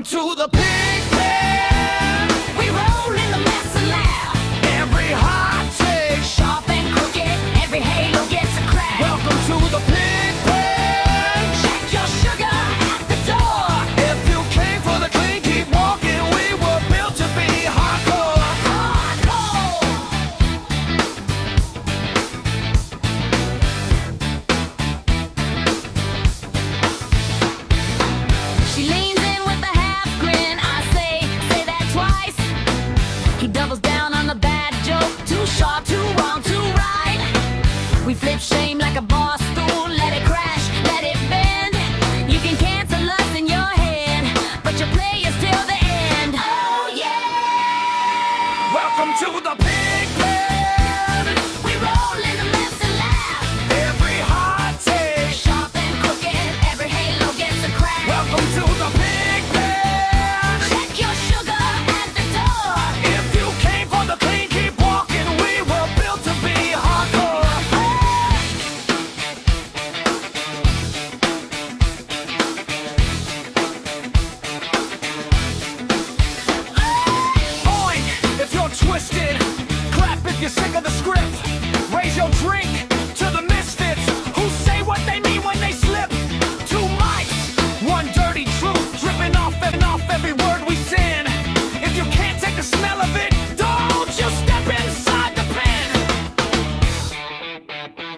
to the pig pen. We roll in the mess and laugh. Every hot take, Sharp and crooked, every halo gets a crack. welcome to the pig pen. Check your sugar at the door. If you came for the clean, keep walking. We were built to be hardcore. Hardcore. She leans in with a half grin. I say that twice. He doubles down on the bad joke. Too sharp, too wrong, too right. We flip shame like a bar stool. Let it crash, let it bend. You can cancel us in your head, but you play us till the end. Oh yeah. Welcome to the pig pen. We roll in the mess and laugh. Every hot take, Sharp and crooked, every halo gets a crack. welcome to the pig pen. Check your sugar at the door. If you came for the clean, keep walking. We were built to be hardcore. Oink if you're twisted. Clap if you're sick of the script. Raise your drink to the misfits who say what they mean when they slip. Two mics, one dirty truth, dripping off every word we sin. If you can't take the smell of it, don't you step inside the pen.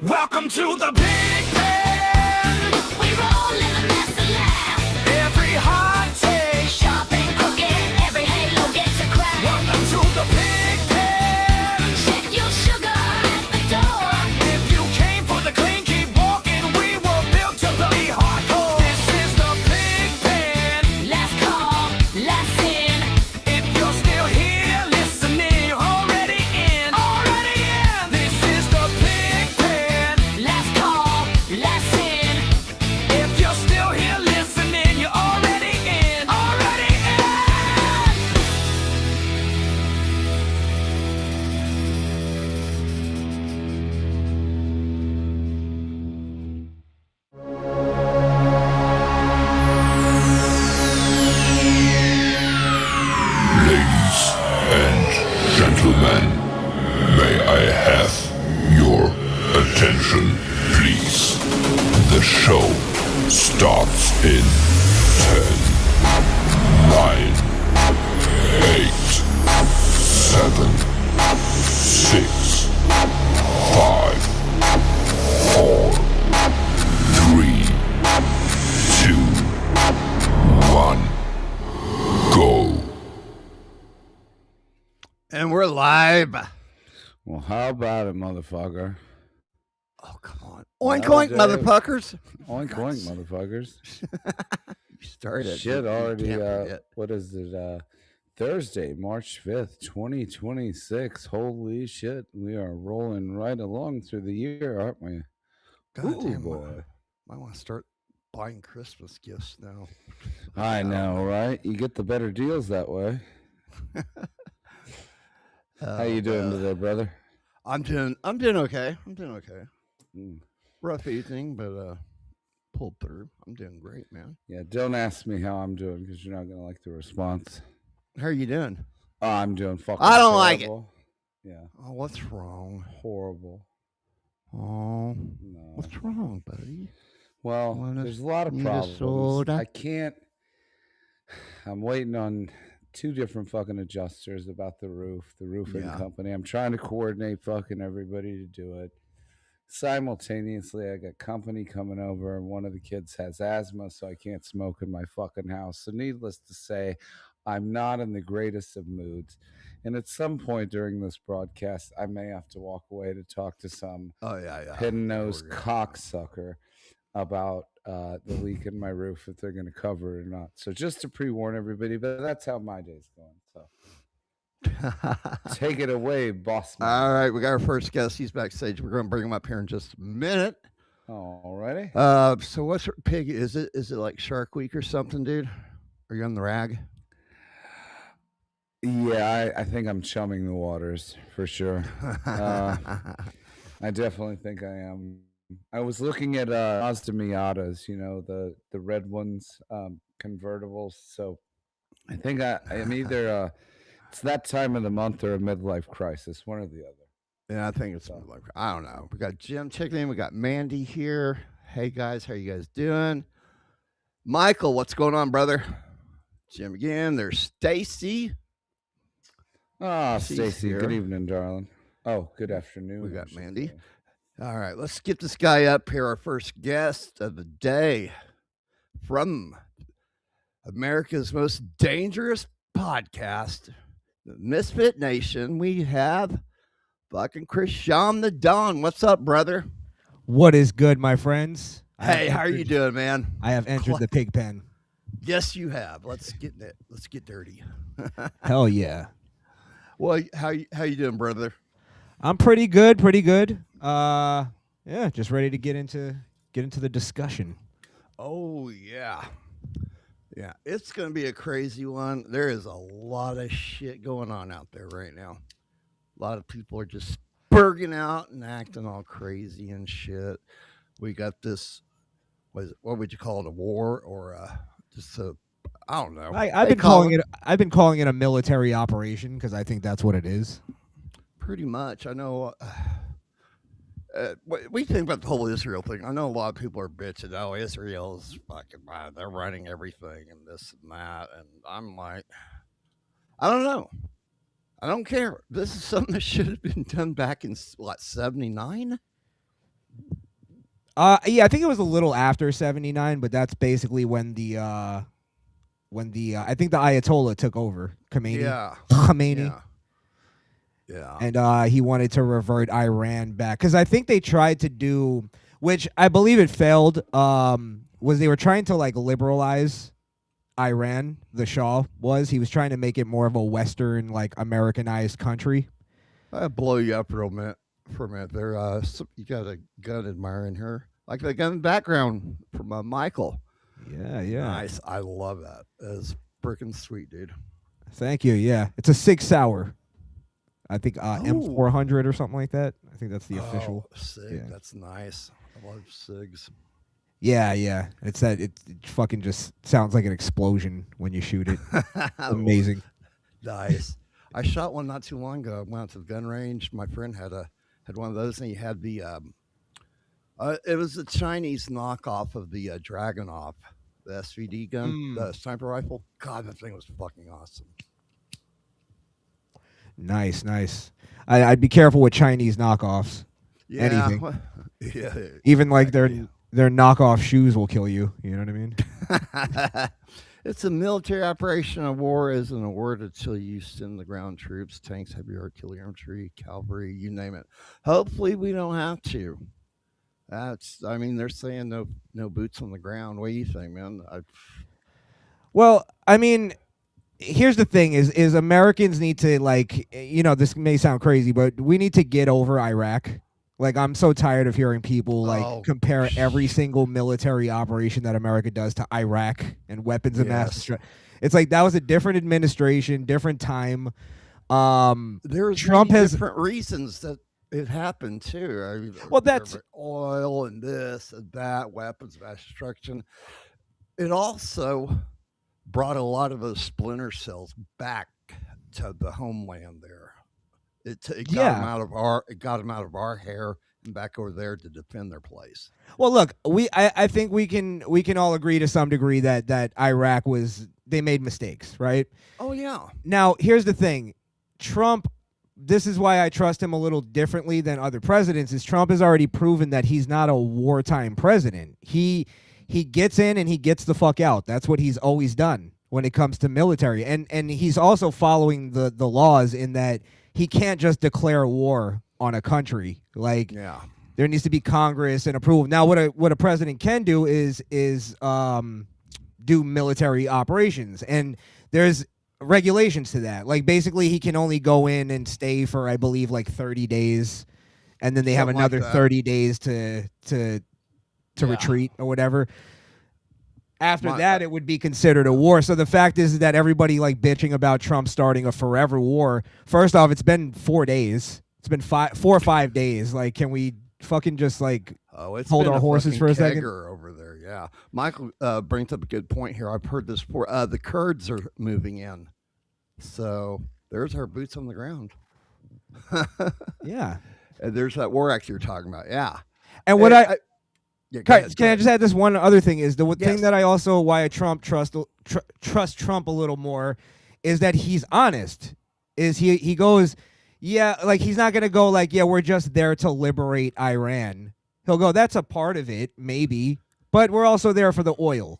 Welcome to the big pen. We roll in the mess and laugh. Every hot take, Sharp and crooked, every halo gets a crack. welcome to the big pen. Check your sugar at the door. If you came for the clean, keep walking. We were built to be hardcore. This is the pig pen. Last call, last in. If you're still here listening, you're already in. Already in. This is the pig pen. Last call, last in. If you're still here listening, you're already in. Already in. Ladies and gentlemen, may I have your attention, please? The show starts in 10, 9, 8, 7, 6, 5, 4, 3, 2, 1, go. And we're live. Well, how about it, motherfucker? Oh, come on. Oink, Well, oink, Dave. motherfuckers. Oink, oink, motherfuckers. You started. Shit, You already, can't forget. what is it? Thursday, March 5th, 2026. Holy shit, we are rolling right along through the year, aren't we? God Ooh, damn, boy. I want to start buying Christmas gifts now. I know, right? You get the better deals that way. How you doing today, brother? I'm doing okay. Mm. Rough evening, but pulled through. I'm doing great, man. Yeah, don't ask me how I'm doing because you're not going to like the response. How are you doing? Oh, I'm doing fucking I don't like it. terrible. Yeah, Oh, what's wrong? horrible. Oh, No. what's wrong, buddy? Well, Wanna there's a lot of need a problems. soda? I can't. I'm waiting on two different fucking adjusters about the roofing Yeah. company. I'm trying to coordinate fucking everybody to do it. Simultaneously, I got company coming over, and one of the kids has asthma, so I can't smoke in my fucking house. So, needless to say, I'm not in the greatest of moods. And at some point during this broadcast, I may have to walk away to talk to some Oh yeah. pin-nosed We're gonna- cocksucker about the leak in my roof, if they're going to cover it or not. So just to pre-warn everybody, but that's how my day's going. So take it away, boss man. All right, we got our first guest. He's backstage. We're going to bring him up here in just a minute. Alrighty. So what's pig? Is it like Shark Week or something, dude? Are you on the rag? Yeah, I think I'm chumming the waters for sure. I definitely think I am. I was looking at Mazda Miatas, you know, the red ones, convertibles. So I think I'm either it's that time of the month or a midlife crisis, one or the other. Yeah, I think it's like I don't know. We got Jim checking in. We got Mandy here. Hey guys, how you guys doing? Michael, what's going on, brother? Jim again. There's Stacy. Ah, She's Stacy, good here. evening, darling. Oh, good afternoon. We I got should Mandy. say. All right, let's get this guy up here. Our first guest of the day from America's most dangerous podcast, the Misfit Nation. We have fucking Christian the Don. What's up, brother? What is good, my friends? Hey, how are you doing, man? I have entered the pig pen. Yes, you have. Let's get it. Let's get dirty. Hell yeah. Well, how you doing, brother? I'm pretty good, pretty good. Yeah, just ready to get into the discussion. Oh yeah. Yeah, it's going to be a crazy one. There is a lot of shit going on out there right now. A lot of people are just spurging out and acting all crazy and shit. We got this, what would you call it, a war or just a, I don't know. I've been calling it a military operation because I think that's what it is. Pretty much. I know. What we think about the whole Israel thing. I know a lot of people are bitching. Oh, Israel's fucking bad. They're running everything and this and that. And I'm like, I don't know. I don't care. This is something that should have been done back in what, 79? Yeah, I think it was a little after 79, but that's basically when the I think the Ayatollah took over. Khomeini. Yeah. Khomeini. Yeah. And he wanted to revert Iran back because I think they tried to do, which I believe it failed. Was they were trying to like liberalize Iran. The Shah he was trying to make it more of a Western, like Americanized country. I'll blow you up for a minute. There, you got a gun admiring her, like the gun background from Michael. Yeah. Nice. I love that. That's freaking sweet, dude. Thank you. Yeah, it's a Sig Sauer. I think M400 or something like that. I think that's the official. Sig. Yeah. That's nice. I love Sigs. Yeah. It's that it fucking just sounds like an explosion when you shoot it. Amazing. Nice. I shot one not too long ago. I went out to the gun range. My friend had one of those, and he had the it was a Chinese knockoff of the Dragunov, the SVD gun, the sniper rifle. God, that thing was fucking awesome. Nice. I'd be careful with Chinese knockoffs. Yeah. Anything. Yeah. Even like their knockoff shoes will kill you. You know what I mean? It's a military operation. A war isn't a word until you send the ground troops, tanks, heavy artillery, infantry, cavalry, you name it. Hopefully, we don't have to. They're saying no boots on the ground. What do you think, man? Well, I mean, here's the thing: is Americans need to this may sound crazy, but we need to get over Iraq. Like, I'm so tired of hearing people compare every single military operation that America does to Iraq and weapons of mass destruction. It's like that was a different administration, different time. There's Trump has different reasons that it happened too. That's oil and this and that, weapons of mass destruction. It also brought a lot of those splinter cells back to the homeland there. It got them out of our hair and back over there to defend their place. Well, look, I think we can all agree to some degree that Iraq they made mistakes, right? Oh yeah. Now, here's the thing. Trump, this is why I trust him a little differently than other presidents, is Trump has already proven that he's not a wartime president. He gets in and he gets the fuck out. That's what he's always done when it comes to military. And he's also following the laws in that he can't just declare war on a country. Like, there needs to be Congress and approval. Now, what a president can do is do military operations, and there's regulations to that. Like, basically, he can only go in and stay for, I believe, like 30 days, and then they have another 30 days to retreat or whatever. After that, it would be considered a war. So the fact is that everybody like bitching about Trump starting a forever war. First off, it's been 4 days. It's been 4 or 5 days. Like, can we fucking just like It's hold been our a horses fucking for a second? kegger over there. Yeah, Michael brings up a good point here. I've heard this before. The Kurds are moving in, so there's our boots on the ground. Yeah. And there's that war act you're talking about. Yeah. And what yeah, can, go can I ahead. just add this one other thing is the thing Yes. that I also why I trust Trump a little more is that he's honest. Is he goes, yeah, like he's not gonna go like, yeah, we're just there to liberate Iran. He'll go, that's a part of it, maybe, but we're also there for the oil.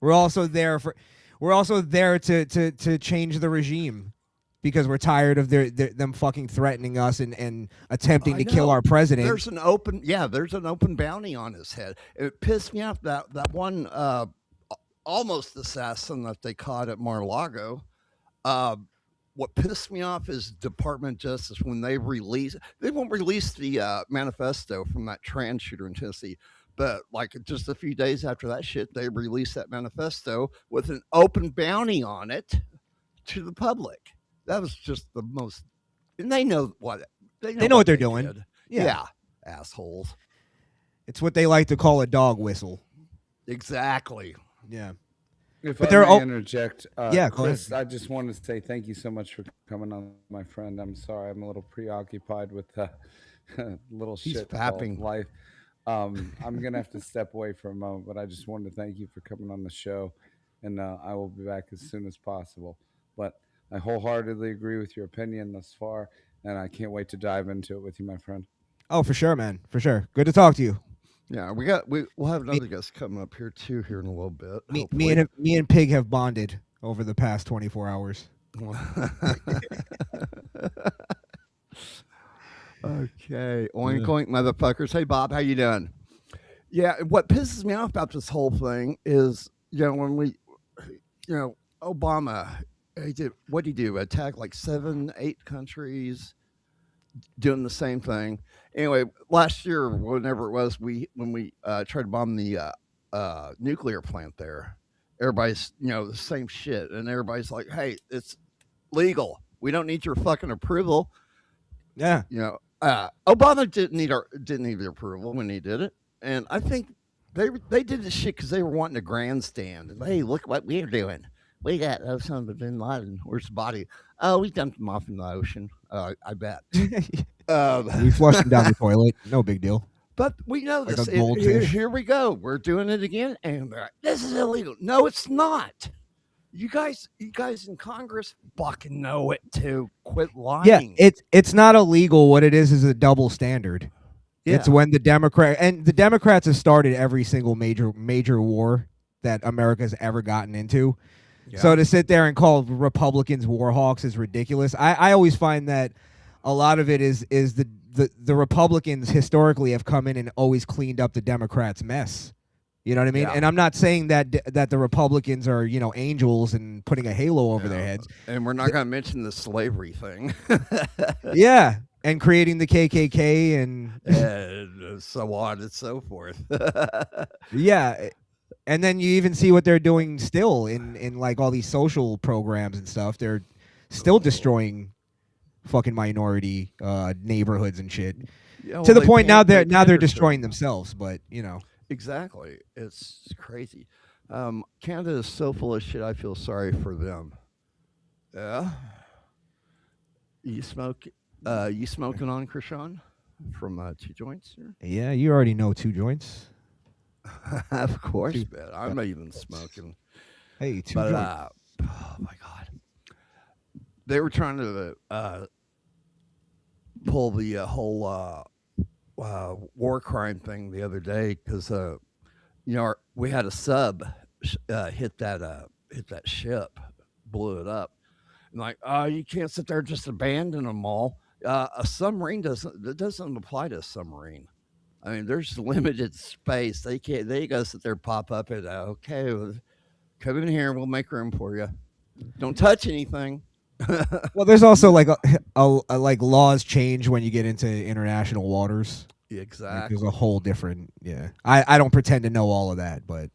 We're also there to change the regime because we're tired of them fucking threatening us and attempting I to kill know. our president. There's an open bounty on his head. It pissed me off that one almost assassin that they caught at Mar-a-Lago. What pissed me off is Department of Justice when they won't release the manifesto from that trans shooter in Tennessee. But like just a few days after that shit, they released that manifesto with an open bounty on it to the public. That was just the most, and they know what they're doing. did. Yeah. Yeah, assholes. It's what they like to call a dog whistle. Exactly. Yeah. If But I they're may all- interject, Yeah, go Chris, I just wanted to say thank you so much for coming on, my friend. I'm sorry, I'm a little preoccupied with little He's shit fapping. called life. I'm gonna have to step away for a moment, but I just wanted to thank you for coming on the show, and I will be back as soon as possible. But I wholeheartedly agree with your opinion thus far, and I can't wait to dive into it with you, my friend. Oh, for sure, man. For sure. Good to talk to you. Yeah, we'll have another guest coming up here too here in a little bit. Me and Pig have bonded over the past 24 hours. Okay, oink oink, motherfuckers. Hey, Bob, how you doing? Yeah, what pisses me off about this whole thing is, when Obama, what did he do? Attack like 7, 8 countries, doing the same thing. Anyway, last year, whenever it was, when we tried to bomb the nuclear plant there, everybody's the same shit, and everybody's like, "Hey, it's legal. We don't need your fucking approval." Yeah. Obama didn't need the approval when he did it, and I think they did this shit because they were wanting a grandstand. And, hey, look what we're doing. We got Osama bin Laden. Where's the body? Oh, we dumped him off in the ocean. I bet. We flushed him down the toilet. No big deal. But we know Like this. a goldfish. Here we go. We're doing it again, and they're like, this is illegal. No, it's not. You guys in Congress fucking know it too. Quit lying. Yeah, it's not illegal. What it is a double standard. Yeah. It's when the Democrats have started every single major war that America's ever gotten into. Yeah. So to sit there and call Republicans war hawks is ridiculous. I always find that a lot of it is the Republicans historically have come in and always cleaned up the Democrats' mess. You know what I mean? Yeah. And I'm not saying that the Republicans are, angels and putting a halo over their heads. And we're not going to mention the slavery thing. Yeah. And creating the KKK and so on and so forth. yeah. And then you even see what they're doing still in like all these social programs and stuff. They're still destroying fucking minority neighborhoods and shit. Yeah, well, to the they point pan- now they they're pander to destroying them. themselves, but Exactly. It's crazy. Canada is so full of shit. I feel sorry for them. Yeah. You smoking on Krishan from Two Joints here? yeah, you already know Two Joints. Of course, man. I'm not even smoking. Hey, Two But Joints. oh my god, they were trying to pull the whole war crime thing the other day because we had a sub hit that ship, blew it up, and like, oh, you can't sit there and just abandon them all. A submarine doesn't apply to a submarine. I mean, there's limited space. They gotta sit there, pop up, and okay, well, come in here. We'll make room for you. Don't touch anything. Well, there's also like like laws change when you get into international waters. Like, Exactly. there's a whole different I don't pretend to know all of that, but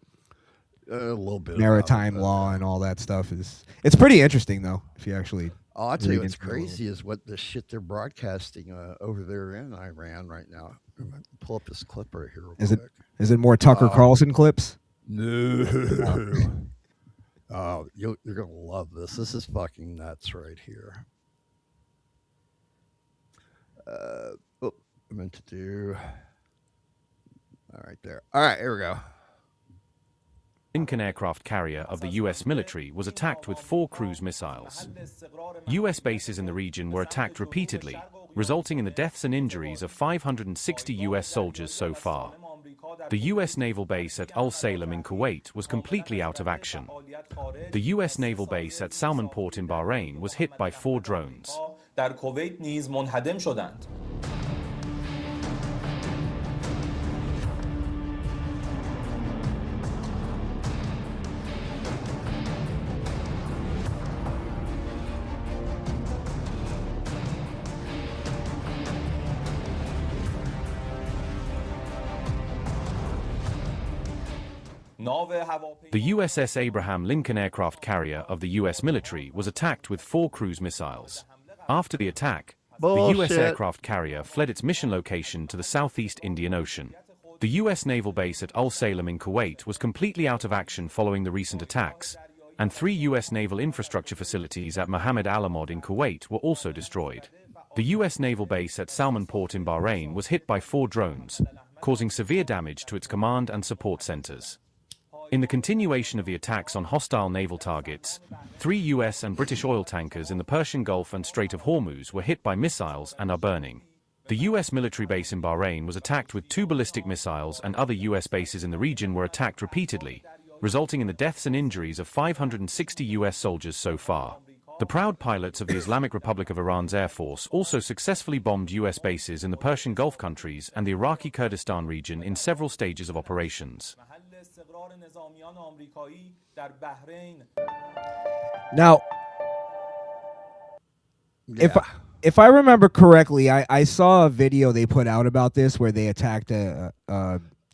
A little bit. maritime about it, law and all that stuff it's pretty interesting though if you actually Oh, I'll tell you what's Reagan's middle. crazy is what the shit they're broadcasting over there in Iran right now. I'm gonna pull up this clip right here real quick. Is it more Tucker Carlson clips? No. Oh, you're gonna love this. This is fucking nuts right here. I meant to do. All right, there. All right, here we go. Lincoln aircraft carrier of the U.S. military was attacked with 4 cruise missiles. U.S. bases in the region were attacked repeatedly, resulting in the deaths and injuries of 560 U.S. soldiers so far. The U.S. naval base at Al Salem in Kuwait was completely out of action. The U.S. naval base at Salman Port in Bahrain was hit by 4 drones. در کویت نیز منهدم شدند. The USS Abraham Lincoln aircraft carrier of the U.S. military was attacked with 4 cruise missiles. After the attack, the U.S. aircraft carrier fled its mission location to the Southeast Indian Ocean. The U.S. naval base at Al Salem in Kuwait was completely out of action following the recent attacks, and 3 U.S. naval infrastructure facilities at Mohammed Al Ahmad in Kuwait were also destroyed. The U.S. naval base at Salman Port in Bahrain was hit by 4 drones, causing severe damage to its command and support centers. In the continuation of the attacks on hostile naval targets, 3 U.S. and British oil tankers in the Persian Gulf and Strait of Hormuz were hit by missiles and are burning. The U.S. military base in Bahrain was attacked with 2 ballistic missiles, and other U.S. bases in the region were attacked repeatedly, resulting in the deaths and injuries of 560 U.S. soldiers so far. The proud pilots of the Islamic Republic of Iran's Air Force also successfully bombed U.S. bases in the Persian Gulf countries and the Iraqi Kurdistan region in several stages of operations. Now, if I remember correctly, I saw a video they put out about this where they attacked a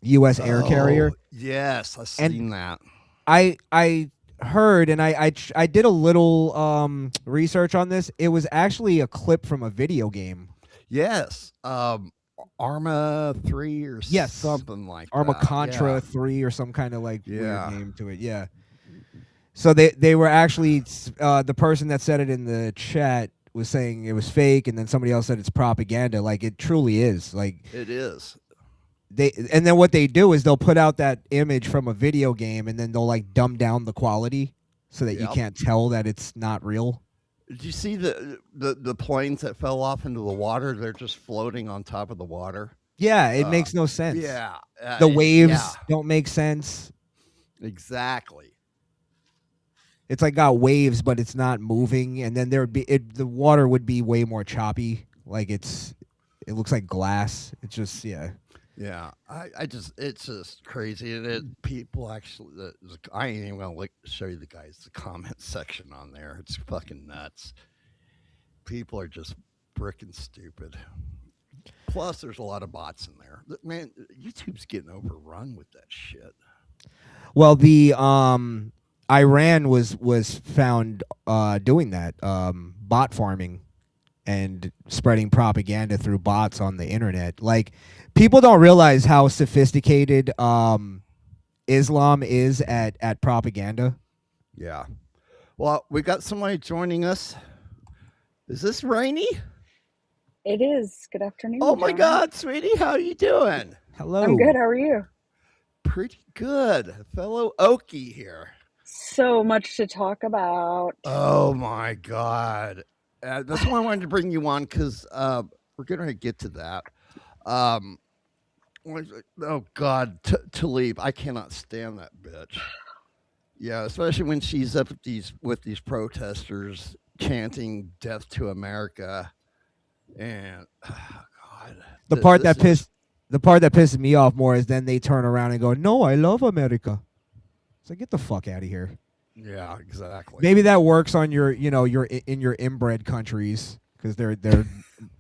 U.S. air carrier. Yes, I've seen that. I heard, and I did a little research on this. It was actually a clip from a video game. Yes, Arma 3 or something like Arma that. Contra 3 or some kind of like weird name to it. Yeah. So they were actually the person that said it in the chat was saying it was fake, and then somebody else said it's propaganda. Like, it truly is. Like, it is. And then what they do is they'll put out that image from a video game, and then they'll like dumb down the quality so that you can't tell that it's not real. Did you see the planes that fell off into the water? They're just floating on top of the water. Yeah, it makes no sense. Yeah. The waves don't make sense. Exactly. It's like got waves, but it's not moving, and then the water would be way more choppy. Like it looks like glass. It's just Yeah, it's just crazy, and people actually. I ain't even gonna show you the comment section on there. It's fucking nuts. People are just freaking stupid. Plus, there's a lot of bots in there. Man, YouTube's getting overrun with that shit. Well, the Iran was found doing that, bot farming and spreading propaganda through bots on the internet. Like, people don't realize how sophisticated Islam is at propaganda. Yeah. Well, we got somebody joining us. Is this Rainey? It is. Good afternoon. Oh my God, sweetie, how are you doing? Hello. I'm good. How are you? Pretty good. Fellow Okie here. So much to talk about. Oh my God. That's why I wanted to bring you on, because we're going to get to that. Oh God, Talib, I cannot stand that bitch. Yeah, especially when she's up with these protesters chanting "Death to America," and God, the part that pisses me off more is then they turn around and go, "No, I love America." It's like, get the fuck out of here. Yeah, exactly. Maybe that works on your inbred countries because they're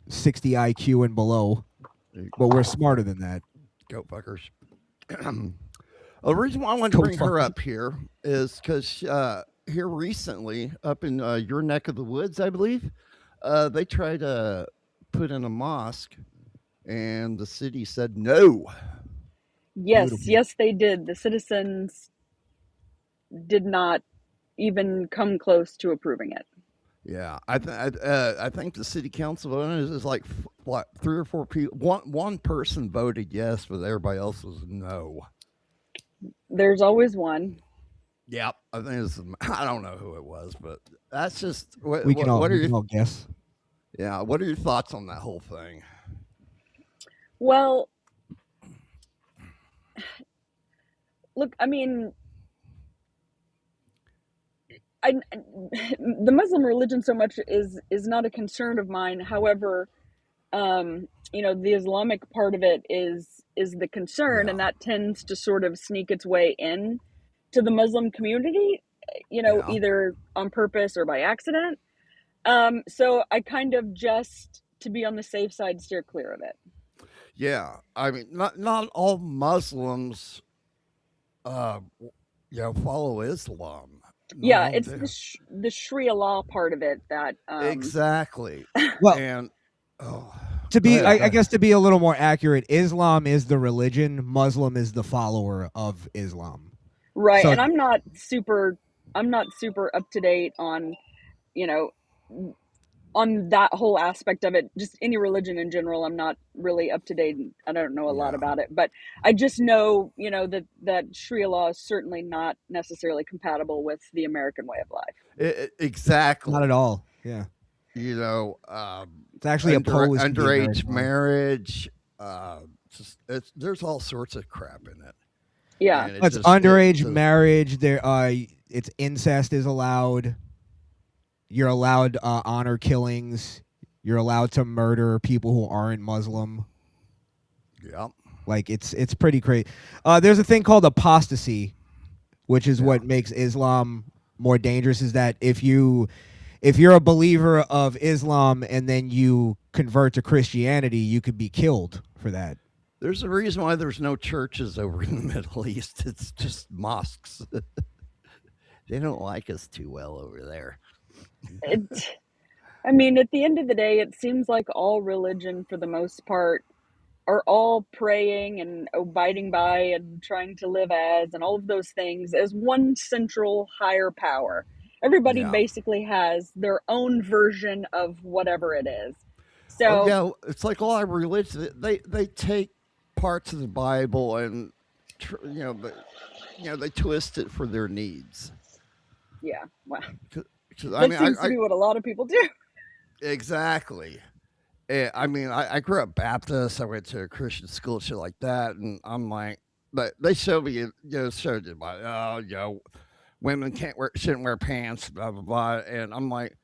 60 IQ and below, but we're smarter than that. Go fuckers. The reason why I wanted to bring her up here is because here recently, up in your neck of the woods, I believe, they tried to put in a mosque, and the city said no. Yes, Beautiful. yes, they did. The citizens did not even come close to approving it. Yeah, I think the city council voted is like what 3 or 4 people. One person voted yes, but everybody else was no. There's always one. Yep, I think it's. I don't know who it was, but that's just We can all what are we your can all guess. yeah. What are your thoughts on that whole thing? Well, look, I mean, the Muslim religion so much is not a concern of mine. However, the Islamic part of it is the concern, Yeah, and that tends to sort of sneak its way in to the Muslim community, yeah, either on purpose or by accident. So I kind of just to be on the safe side steer clear of it. yeah. I mean, not all Muslims, uh, follow Islam. Not Yeah, all it's do. the Sharia law part of it that Exactly, Well, and oh, to go be, ahead, I, go I ahead. guess to be a little more accurate, Islam is the religion. Muslim is the follower of Islam. right, So and I'm not super up to date on you know on that whole aspect of it. Just any religion in general, I'm not really up to date. I don't know a lot Yeah, about it, but I just know that Sharia law is certainly not necessarily compatible with the American way of life. not at exactly. all. Yeah, You know, it's actually opposed to the underage American way. marriage. Uh, there's all sorts of crap in it, Yeah, and It's it underage just marriage. It's incest is allowed. You're allowed honor killings. You're allowed to murder people who aren't Muslim. yeah, Like it's pretty crazy. There's a thing called apostasy, which is yeah. what makes Islam more dangerous. Is that if you're a believer of Islam and then you convert to Christianity, you could be killed for that. There's a reason why there's no churches over in the Middle East. It's just mosques. They don't like us too well over there. it. I mean, at the end of the day, it seems like all religion, for the most part, are all praying and abiding by and trying to live as and all of those things as one central higher power. Everybody Yeah. basically has their own version of whatever it is. Oh So, yeah, it's like a lot of religions. They take parts of the Bible and but they twist it for their needs. yeah, well, 'Cause, that seems to I be what a lot of people do. exactly. I mean, I grew up Baptist. I went to a Christian school, shit like that, and I'm like, but they showed me, showed it by, oh, women shouldn't wear pants, blah blah blah, and I'm like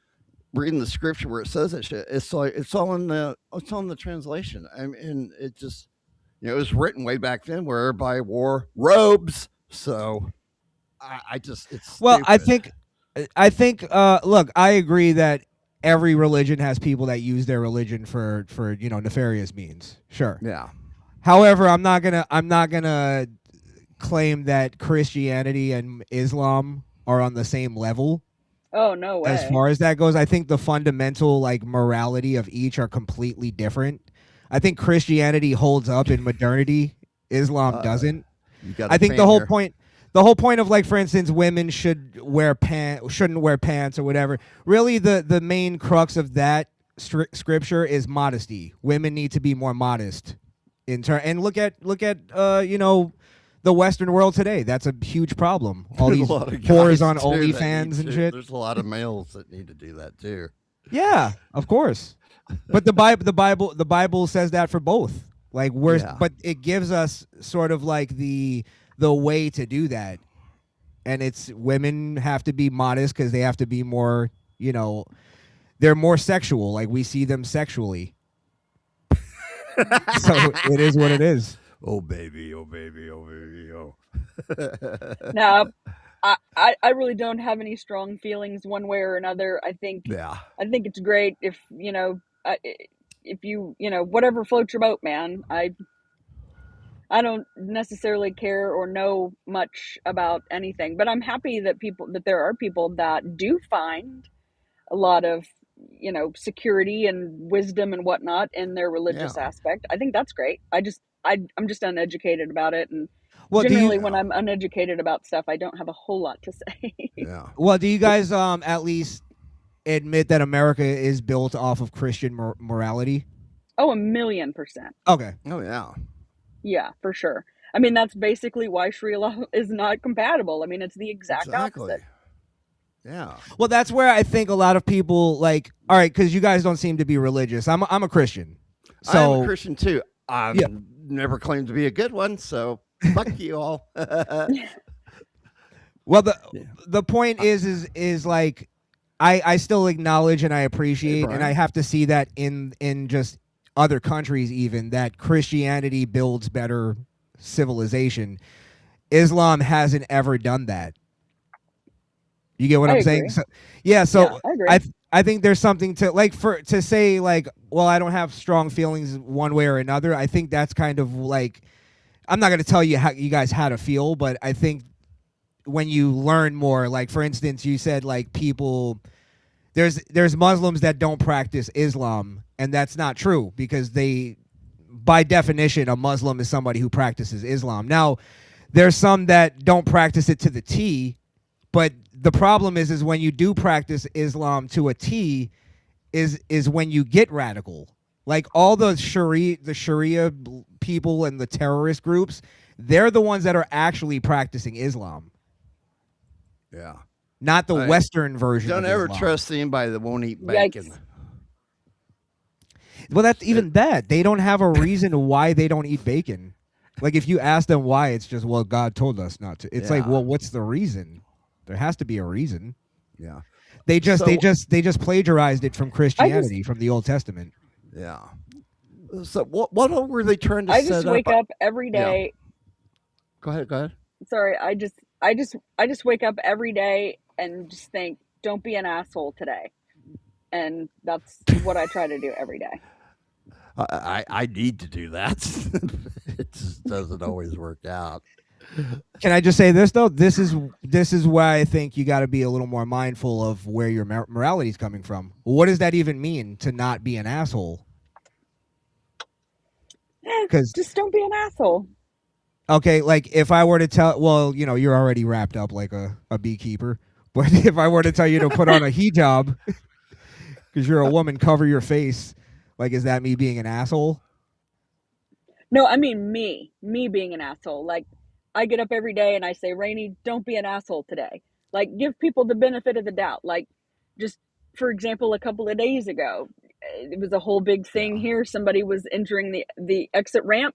reading the scripture where it says that shit. It's like it's on the translation. I mean, and it just it was written way back then where everybody wore robes, so I just it's Well, stupid. look, I agree that every religion has people that use their religion for nefarious means. Sure. Yeah, However, I'm not gonna claim that Christianity and Islam are on the same level Oh, no as way. far as that goes. I think the fundamental like morality of each are completely different. I think Christianity holds up in modernity. Islam uh, doesn't. you got a I think fan here. the whole point of like for instance women shouldn't wear pants or whatever. Really the main crux of that scripture is modesty. Women need to be more modest in turn and look at the Western world today. That's a huge problem. All There's a these lot of whores guys on too that need OnlyFans and to. shit. There's a lot of males that need to do that too. Yeah, of course. But the Bible says that for both. Like Yeah. but it gives us sort of like the way to do that. And it's women have to be modest because they have to be more, they're more sexual. Like we see them sexually. So it is what it is. Oh baby, oh baby, oh baby, oh. Now, I really don't have any strong feelings one way or another. Yeah. I think it's great if you whatever floats your boat, man. I don't necessarily care or know much about anything, but I'm happy that there are people that do find a lot of, security and wisdom and whatnot in their Yeah. religious aspect. I think that's great. I'm just uneducated about it, and Well, do you generally when Yeah. I'm uneducated about stuff, I don't have a whole lot to say. Yeah. well do you guys at least admit that America is built off of Christian morality? Oh, 1,000,000%. Okay. Oh yeah. Yeah, for sure. I mean, that's basically why Sharia law is not compatible. I mean, it's the exact opposite. Exactly. Yeah. Well, that's where I think a lot of people like. All right, because you guys don't seem to be religious. I'm a Christian, I am a so Christian too. I've yeah. never claimed to be a good one, so fuck you all. Well, Yeah. the point is like I still acknowledge and I Hey, appreciate, and I Brian. have to see that in just other countries even that Christianity builds better civilization. Islam hasn't ever done that. You get what I I'm saying? agree. So, yeah. Yeah, So I agree. I think there's something to like for to say like, well, I don't have strong feelings one way or another. I think that's kind of like I'm not going to tell you how you guys how to feel, but I think when you learn more, like for instance, you said like people there's Muslims that don't practice Islam, and that's not true because they by definition a Muslim is somebody who practices Islam. Now, there's some that don't practice it to the T, but the problem is when you do practice Islam to a T is when you get radical. Like all the Sharia people and the terrorist groups, they're the ones that are actually practicing Islam, Yeah. not the I Western version don't of ever Islam. trust anybody that won't eat Yikes. bacon. Well, that's even that. They don't have a reason why they don't eat bacon. Like if you ask them why, it's just well, God told us not to. It's like, Yeah. well, what's the reason? There has to be a reason. Yeah. They So just plagiarized it from I just Christianity, from the Old Testament. yeah. So what were they trying to I just set up? wake up every Yeah. day. Go ahead. Go ahead. Sorry, I just wake up every day and just think, don't be an asshole today. And that's what I try to do every day. I need to do that. It just doesn't always work out. Can I just say this though? This is why I think you got to be a little more mindful of where your morality is coming from. What does that even mean to not be an asshole? Because Just don't be an asshole. okay, like if I were to tell, well, you're already wrapped up like a beekeeper, but if I were to tell you to put on a hijab because you're a woman, cover your face, like is that me being an asshole? No, I mean me being an asshole. Like, I get up every day and I say, Rainey, don't be an asshole today. Like, give people the benefit of the doubt. Like, just for example, a couple of days ago, it was a whole big thing Yeah. here. Somebody was entering the exit ramp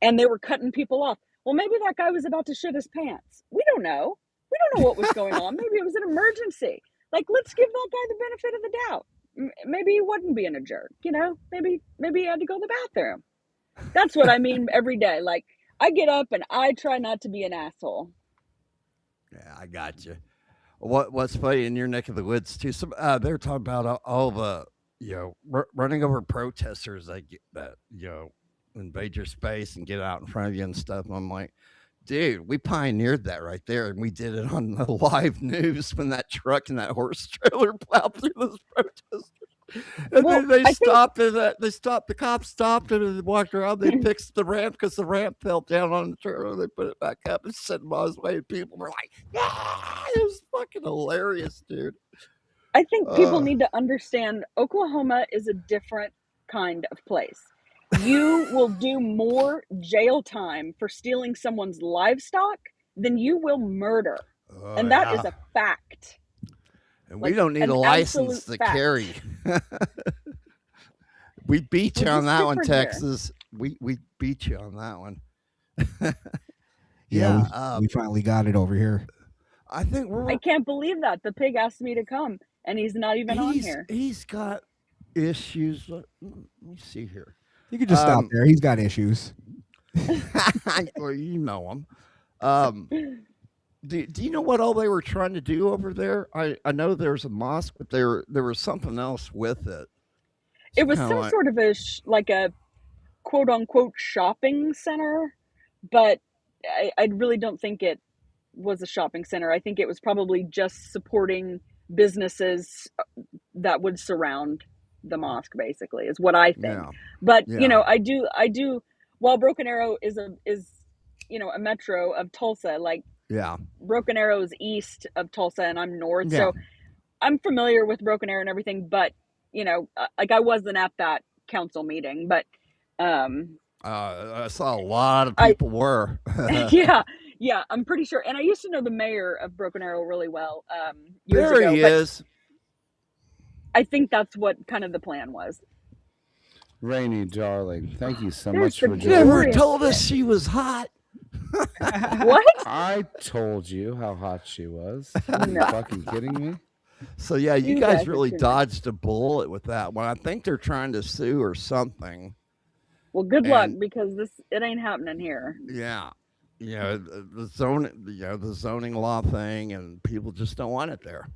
and they were cutting people off. Well, maybe that guy was about to shit his pants. We don't know. We don't know what was going on. Maybe it was an emergency. Like, let's give that guy the benefit of the doubt. Maybe he wasn't being a jerk, Maybe he had to go to the bathroom. That's what I mean every day. Like, I get up and I try not to be an asshole. Yeah, I got you. What's funny in your neck of the woods too? Some they were talking about all the running over protesters that invade your space and get out in front of you and stuff. And I'm like, dude, we pioneered that right there, and we did it on the live news when that truck and that horse trailer plowed through those protesters. And Well, then they I think stopped and the cops stopped and they walked around. They fixed the ramp because the ramp fell down on the trailer. They put it back up and sent them on his way. And people were like, "Yeah, it was fucking hilarious, dude." people Uh, need to understand Oklahoma is a different kind of place. You will do more jail time for stealing someone's livestock than you will murder. oh And that is yeah, a fact. and we Like, don't need an a license absolute to fact. carry. We beat you We're on just that one, different here. Texas. We beat you on that one. Yeah, Yeah, we finally got it over here. I think I we're can't believe that. The pig asked me to come and he's not even on here. he's got issues. Let me see here. You could just stop there. He's got issues. Well, you know him. Um, do you know what all they were trying to do over there? I know there's a mosque, but there was something else with it. It So was kind of some like, sort of like a quote unquote shopping center, but I really don't think it was a shopping center. I think it was probably just supporting businesses that would surround the mosque, basically, is what I think. Yeah. But Yeah. I do. While Broken Arrow is a metro of Tulsa, like Yeah. Broken Arrow is east of Tulsa, and I'm north, Yeah. so I'm familiar with Broken Arrow and everything. But like I wasn't at that council meeting, but I saw a lot of I people were. yeah, I'm pretty sure. And I used to know the mayor of Broken Arrow really well years There ago, he but is. I think that's what kind of the plan was. Rainy, darling, thank you so There's much the for Never joining glorious us. told us shit. she was hot. What? I told you how hot she was. Are you No, fucking kidding me? So yeah, you you guys guys are really too nice. dodged a bullet with that one. I think they're trying to sue or something. Well, good luck And because it ain't happening here. yeah, the zoning law thing, and people just don't want it there.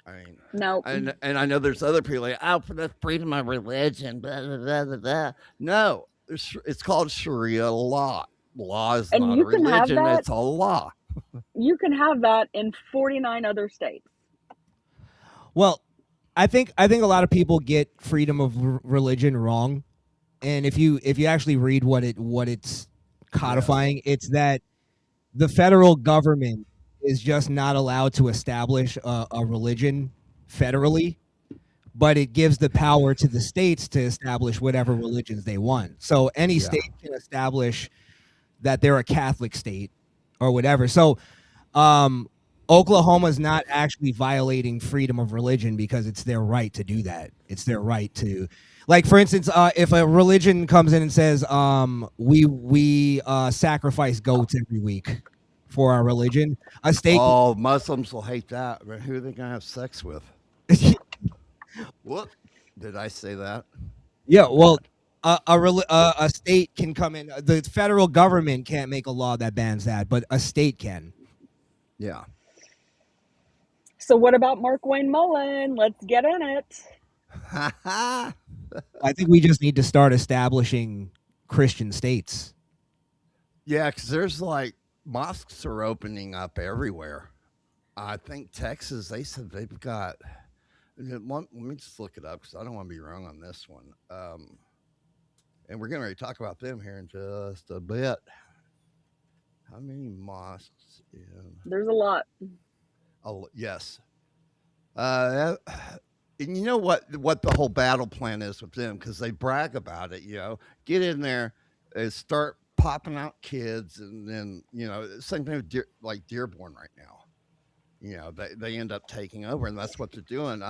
I mean, No, and I know there's other people like, oh, for the freedom of religion, blah blah blah blah. Blah. No, it's called Sharia law. Law is and not a you can have religion; that. it's a law. You can have that in 49 other states. Well, I think a lot of people get freedom of religion wrong, and if you actually read what it's codifying, it's that the federal government is just not allowed to establish a religion federally, but it gives the power to the states to establish whatever religions they want. So any Yeah. state can establish that they're a Catholic state or whatever. So Oklahoma's not actually violating freedom of religion because it's their right to do that. It's their right to, like, for instance, if a religion comes in and says, we sacrifice goats every week for our religion, a state. Oh, Muslims will hate that. But who are they gonna have sex with? What did I say that? Yeah, well, a state can come in. The federal government can't make a law that bans that, but a state can. Yeah. So what about Mark Wayne Mullen? Let's get in it. I think we just need to start establishing Christian states. Yeah, because there's like mosques are opening up everywhere. I think Texas, they said they've got. Let me just look it up because I don't want to be wrong on this one. And we're going to talk about them here in just a bit. How many mosques in? There's a lot. Oh, yes. And you know what the whole battle plan is with them because they brag about it. Get in there and start popping out kids, and then same thing with like Dearborn right now. They end up taking over, and that's what they're doing.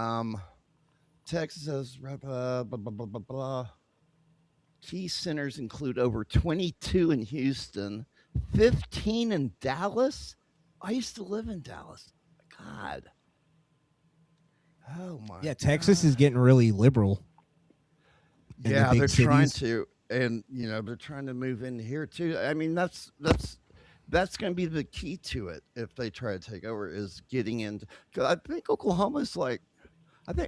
Texas has blah, blah, blah, blah, blah. Key centers include over 22 in Houston, 15 in Dallas. I used to live in Dallas. God. Oh my. Yeah, Texas is getting really liberal. Yeah, they're cities. trying to, and they're trying to move in here too. I mean, that's going to be the key to it if they try to take over is getting into. Because I think Oklahoma's like,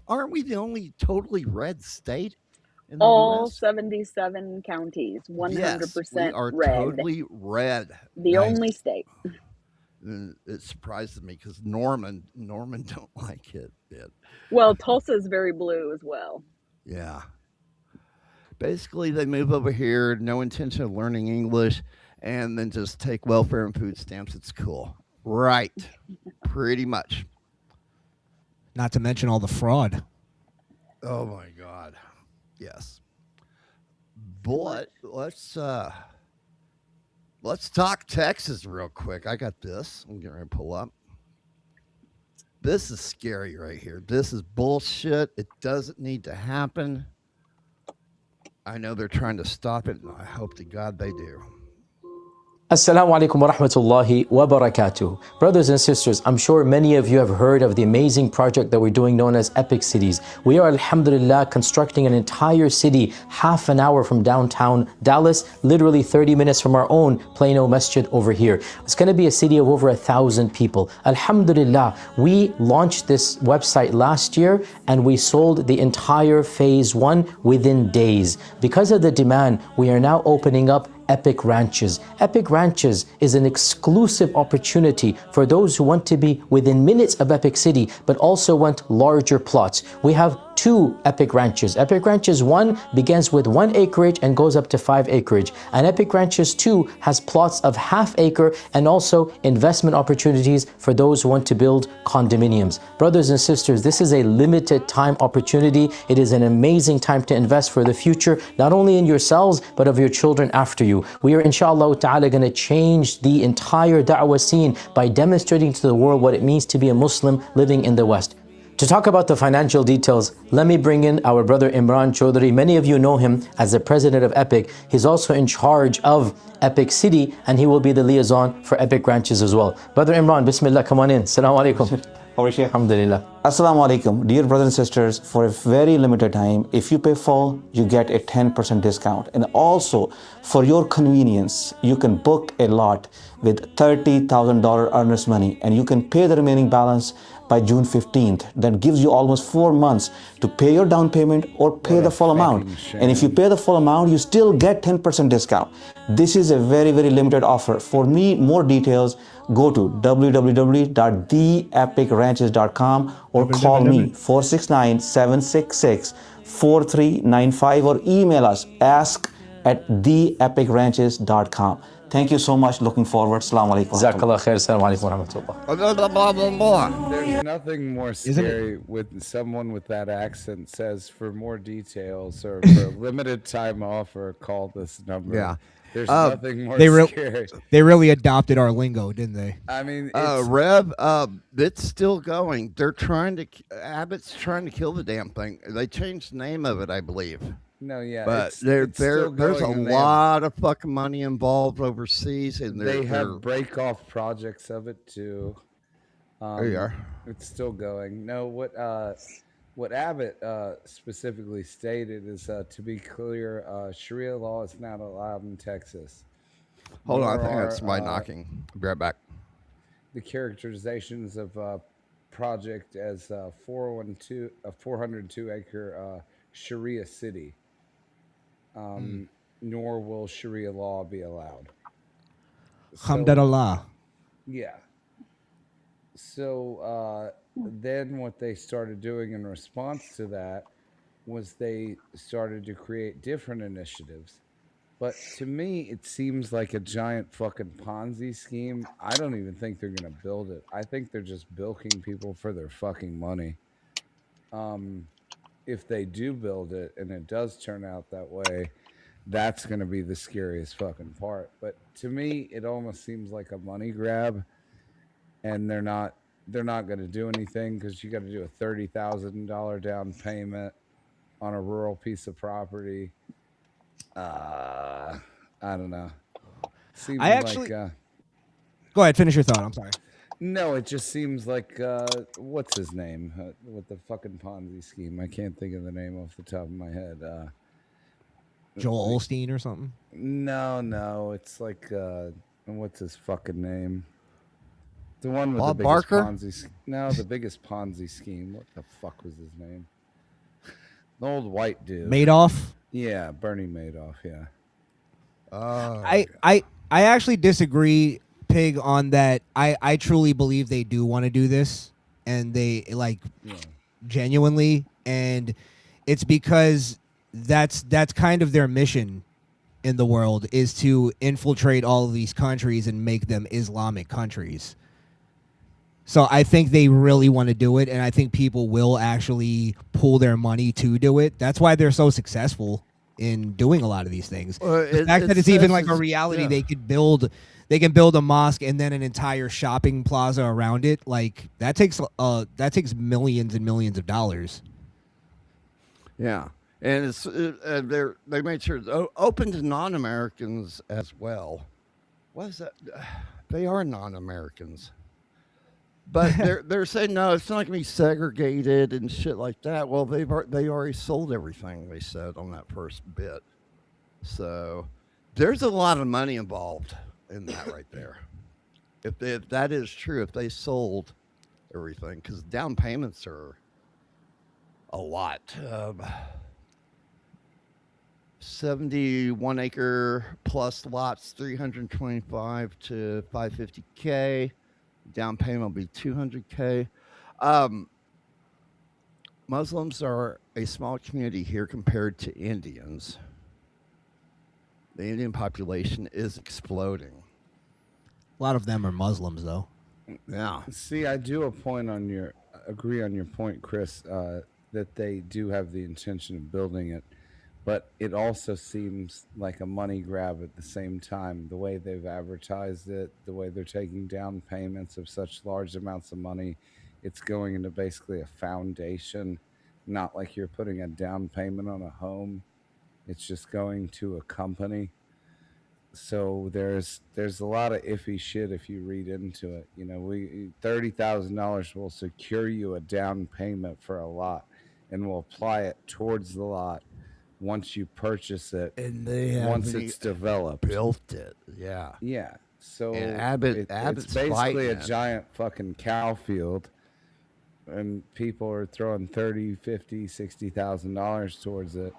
aren't we the only totally red state in the All U.S.? 77 counties, 100% Yes, we are red. totally red. The only state. And it surprises me because Norman don't like it. Well, Tulsa is very blue as well. Yeah. Basically, they move over here, no intention of learning English, and then just take welfare and food stamps. It's cool. Right. Pretty much. Not to mention all the fraud. Oh, my God. Yes. But let's talk Texas real quick. I got this. I'm getting ready to pull up. This is scary right here. This is bullshit. It doesn't need to happen. I know they're trying to stop it, and I hope to God they do. Assalamu alaikum wa rahmatullahi wa barakatuh. Brothers and sisters, I'm sure many of you have heard of the amazing project that we're doing known as Epic Cities. We are, alhamdulillah, constructing an entire city half an hour from downtown Dallas, literally 30 minutes from our own Plano Masjid over here. It's going to be a city of over 1,000 people. Alhamdulillah, we launched this website last year and we sold the entire phase 1 within days. Because of the demand, we are now opening up Epic Ranches. Epic Ranches is an exclusive opportunity for those who want to be within minutes of Epic City, but also want larger plots. We have 2 Epic Ranches. Epic Ranches 1 begins with 1 acreage and goes up to 5 acreage. And Epic Ranches 2 has plots of half acre and also investment opportunities for those who want to build condominiums. Brothers and sisters, this is a limited time opportunity. It is an amazing time to invest for the future, not only in yourselves, but of your children after you. We are inshallah ta'ala going to change the entire da'wah scene by demonstrating to the world what it means to be a Muslim living in the West. To talk about the financial details, let me bring in our brother Imran Chaudhry. Many of you know him as the president of Epic. He's also in charge of Epic City, and he will be the liaison for Epic Ranches as well. Brother Imran, Bismillah, come on in. Assalamu alaikum. Alhamdulillah. Assalamu alaikum. Dear brothers and sisters, for a very limited time, if you pay full, you get a 10% discount. And also, for your convenience, you can book a lot with $30,000 earnest money, and you can pay the remaining balance by June 15th. That gives you almost 4 months to pay your down payment or pay the full amount. And if you pay the full amount, you still get 10% discount. This is a very, very limited offer. For me, more details, go to www.theepicranches.com or call me 469-766-4395 or email us ask@theepicranches.com. Thank you so much. Looking forward. Assalamu alaikum. Jazakallah khair. Assalamu alaikum wa rahmatullah. There's nothing more scary with someone with that accent says for more details or for a limited time offer, call this number. Yeah. There's nothing more scary. They really adopted our lingo, didn't they? I mean, Rev, it's still going. They're trying to, Abbott's trying to kill the damn thing. They changed the name of it, I believe. No, yeah, but it's still there's a going, and lot of fucking money involved overseas, and they have break-off projects of it too. There you are. It's still going. No, what Abbott specifically stated is, to be clear, Sharia law is not allowed in Texas. Hold on, I think that's my knocking. I'll be right back. The characterizations of project as a 402-acre Sharia city, nor will Sharia law be allowed. Alhamdulillah. Yeah. So then what they started doing in response to that was they started to create different initiatives. But to me, it seems like a giant fucking Ponzi scheme. I don't even think they're going to build it. I think they're just bilking people for their fucking money. If they do build it and it does turn out that way, that's going to be the scariest fucking part. But to me, it almost seems like a money grab, and they're not going to do anything because you got to do a $30,000 down payment on a rural piece of property. I don't know. Seems I actually go ahead, finish your thought. I'm sorry. No, it just seems like what's his name with the fucking Ponzi scheme? I can't think of the name off the top of my head. Joel Osteen or something? No, it's like what's his fucking name? The one with Bob the biggest Barker? Ponzi. No, the biggest Ponzi scheme. What the fuck was his name? The old white dude. Madoff? Yeah, Bernie Madoff. Yeah. I actually disagree, Pig, on that. I truly believe they do want to do this, and they genuinely, and it's because that's kind of their mission in the world, is to infiltrate all of these countries and make them Islamic countries. So I think they really want to do it, and I think people will actually pull their money to do it. That's why they're so successful in doing a lot of these things. The fact that it's even like a reality, they can build a mosque and then an entire shopping plaza around it. Like that takes millions and millions of dollars. Yeah, and it's they made sure it's open to non-Americans as well. What is that? They are non-Americans. But they're saying no, it's not going to be segregated and shit like that. Well, they already sold everything, they said on that first bit. So there's a lot of money involved in that right there. If that is true, if they sold everything, because down payments are a lot. 71 acre plus lots, 325 to 550K. Down payment will be 200K. Muslims are a small community here compared to Indians. The Indian population is exploding. A lot of them are Muslims, though. Yeah. See, I do agree on your point, Chris, that they do have the intention of building it, but it also seems like a money grab at the same time. The way they've advertised it, the way they're taking down payments of such large amounts of money, it's going into basically a foundation, not like you're putting a down payment on a home. It's just going to a company. So there's a lot of iffy shit if you read into it. You know, $30,000 will secure you a down payment for a lot, and we'll apply it towards the lot once you purchase it, And they once it's developed. built it. Yeah. Yeah. So And it's Abbott's basically fighting a it. giant fucking cow field, and people are throwing $30,000, $50,000, $60,000 towards it.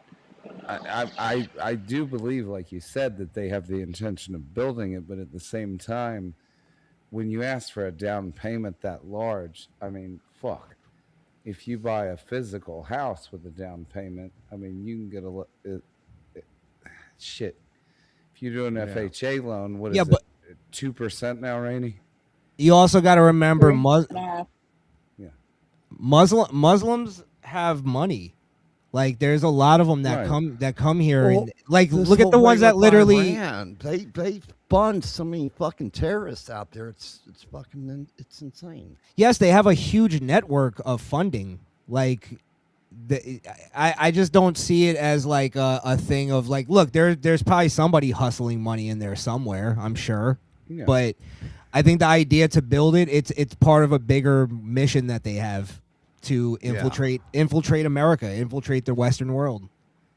I do believe, like you said, that they have the intention of building it, but at the same time, when you ask for a down payment that large, I mean, fuck. If you buy a physical house with a down payment, I mean, you can get shit. If you do an FHA loan, what is Yeah, but it? 2% now, Rainey? you also got to remember, 3.5. Yeah. Muslims have money. Like, there's a lot of them that Right. come here, Well, and like, This look at whole the ones thing that with literally. Iran, they fund so many fucking terrorists out there. It's fucking it's insane. Yes, they have a huge network of funding. Like, I just don't see it as like a thing of like, look, there's probably somebody hustling money in there somewhere, I'm sure. Yeah. But I think the idea to build it's part of a bigger mission that they have to infiltrate America, infiltrate the Western world.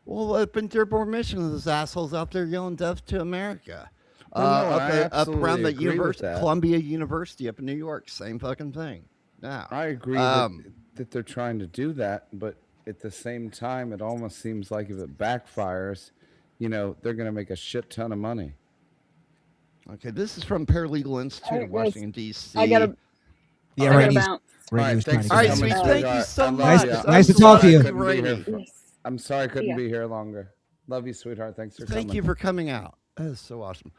Well, it's been their board mission of those assholes out there yelling death to America. Well, no, I up around the absolutely agree with that. Columbia University up in New York, same fucking thing. Now, I agree that they're trying to do that, but at the same time, it almost seems like if it backfires, you know, they're going to make a shit ton of money. Okay, this is from Paralegal Institute Alright, of guys, Washington, D.C. I gotta Yeah, bounce. Randy's All right, trying to sweet. get out. Thank you so I love much. you. Nice to I'm talk to sorry you. I couldn't be here Rainey. I'm sorry I couldn't ya. be here longer. Love you, sweetheart. Thanks for coming. Thank you for coming out. That is so awesome.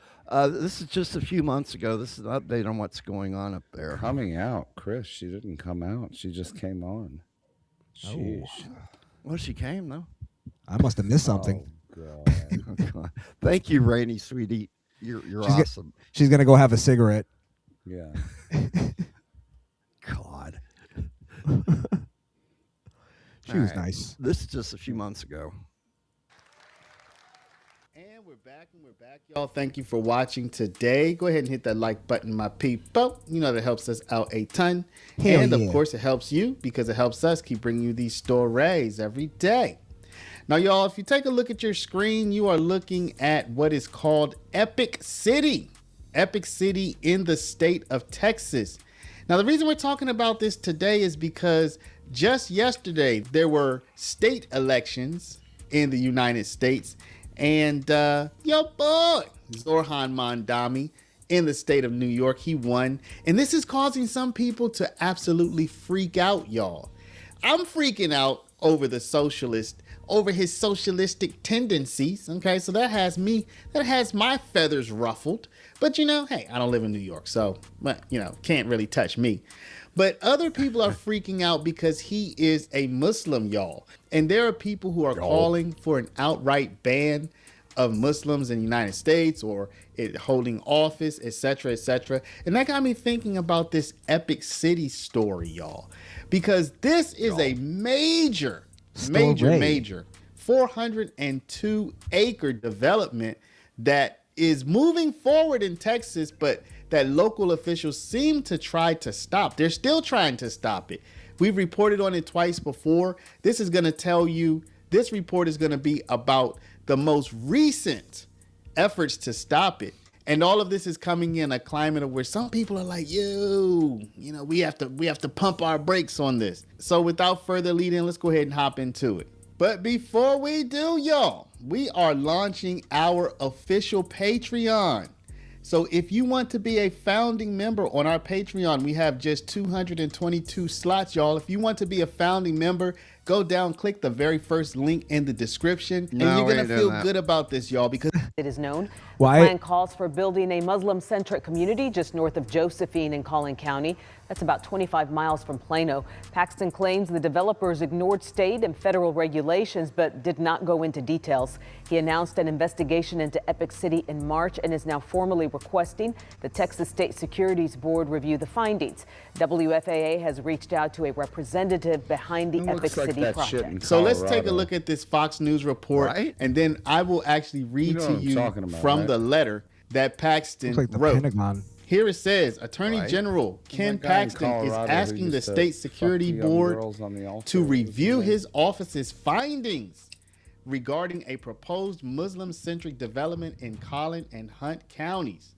This is just a few months ago. This is an update on what's going on up there. Coming out, Chris. She didn't come out. She just came on. Sheesh. Well, she came though. I must have missed something. Oh, God. God. Thank you, Rainey, sweetie. You're awesome. She's gonna go have a cigarette. Yeah. God. She was All right. nice. This is just a few months ago. And we're back, y'all. Thank you for watching today. Go ahead and hit that like button, my people. You know that helps us out a ton. Hell and yeah. of course, it helps you because it helps us keep bringing you these stories every day. Now, y'all, if you take a look at your screen, you are looking at what is called Epic City. Epic City in the state of Texas. Now, the reason we're talking about this today is because just yesterday there were state elections in the United States, and your boy Zorhan Mondami in the state of New York, he won, and this is causing some people to absolutely freak out, y'all. I'm freaking out over his socialistic tendencies. Okay, so that has my feathers ruffled. But you know, hey, I don't live in New York, so can't really touch me. But other people are freaking out because he is a Muslim, y'all. And there are people who are calling for an outright ban of Muslims in the United States or it holding office, etc., etc. And that got me thinking about this Epic City story, y'all. Because this is a major 402 acre development that is moving forward in Texas, but that local officials seem to try to stop. They're still trying to stop it. We've reported on it twice before. This is going to tell you, this report is going to be about the most recent efforts to stop it. And all of this is coming in a climate of where some people are like, we have to pump our brakes on this. So without further lead in, let's go ahead and hop into it. But before we do, y'all, we are launching our official Patreon. So if you want to be a founding member on our Patreon, we have just 222 slots, y'all. If you want to be a founding member, go down, click the very first link in the description, and you're going to feel good about this, y'all, because it is known. Why? The plan calls for building a Muslim-centric community just north of Josephine in Collin County. That's about 25 miles from Plano. Paxton claims the developers ignored state and federal regulations, but did not go into details. He announced an investigation into Epic City in March and is now formally requesting the Texas State Securities Board review the findings. WFAA has reached out to a representative behind the Epic City project. So let's take a look at this Fox News report, and then I will actually read to you from the letter that Paxton wrote. Pentagon. Here it says, Attorney General Ken Paxton is asking the State Security Board to review his office's findings regarding a proposed Muslim-centric development in Collin and Hunt counties.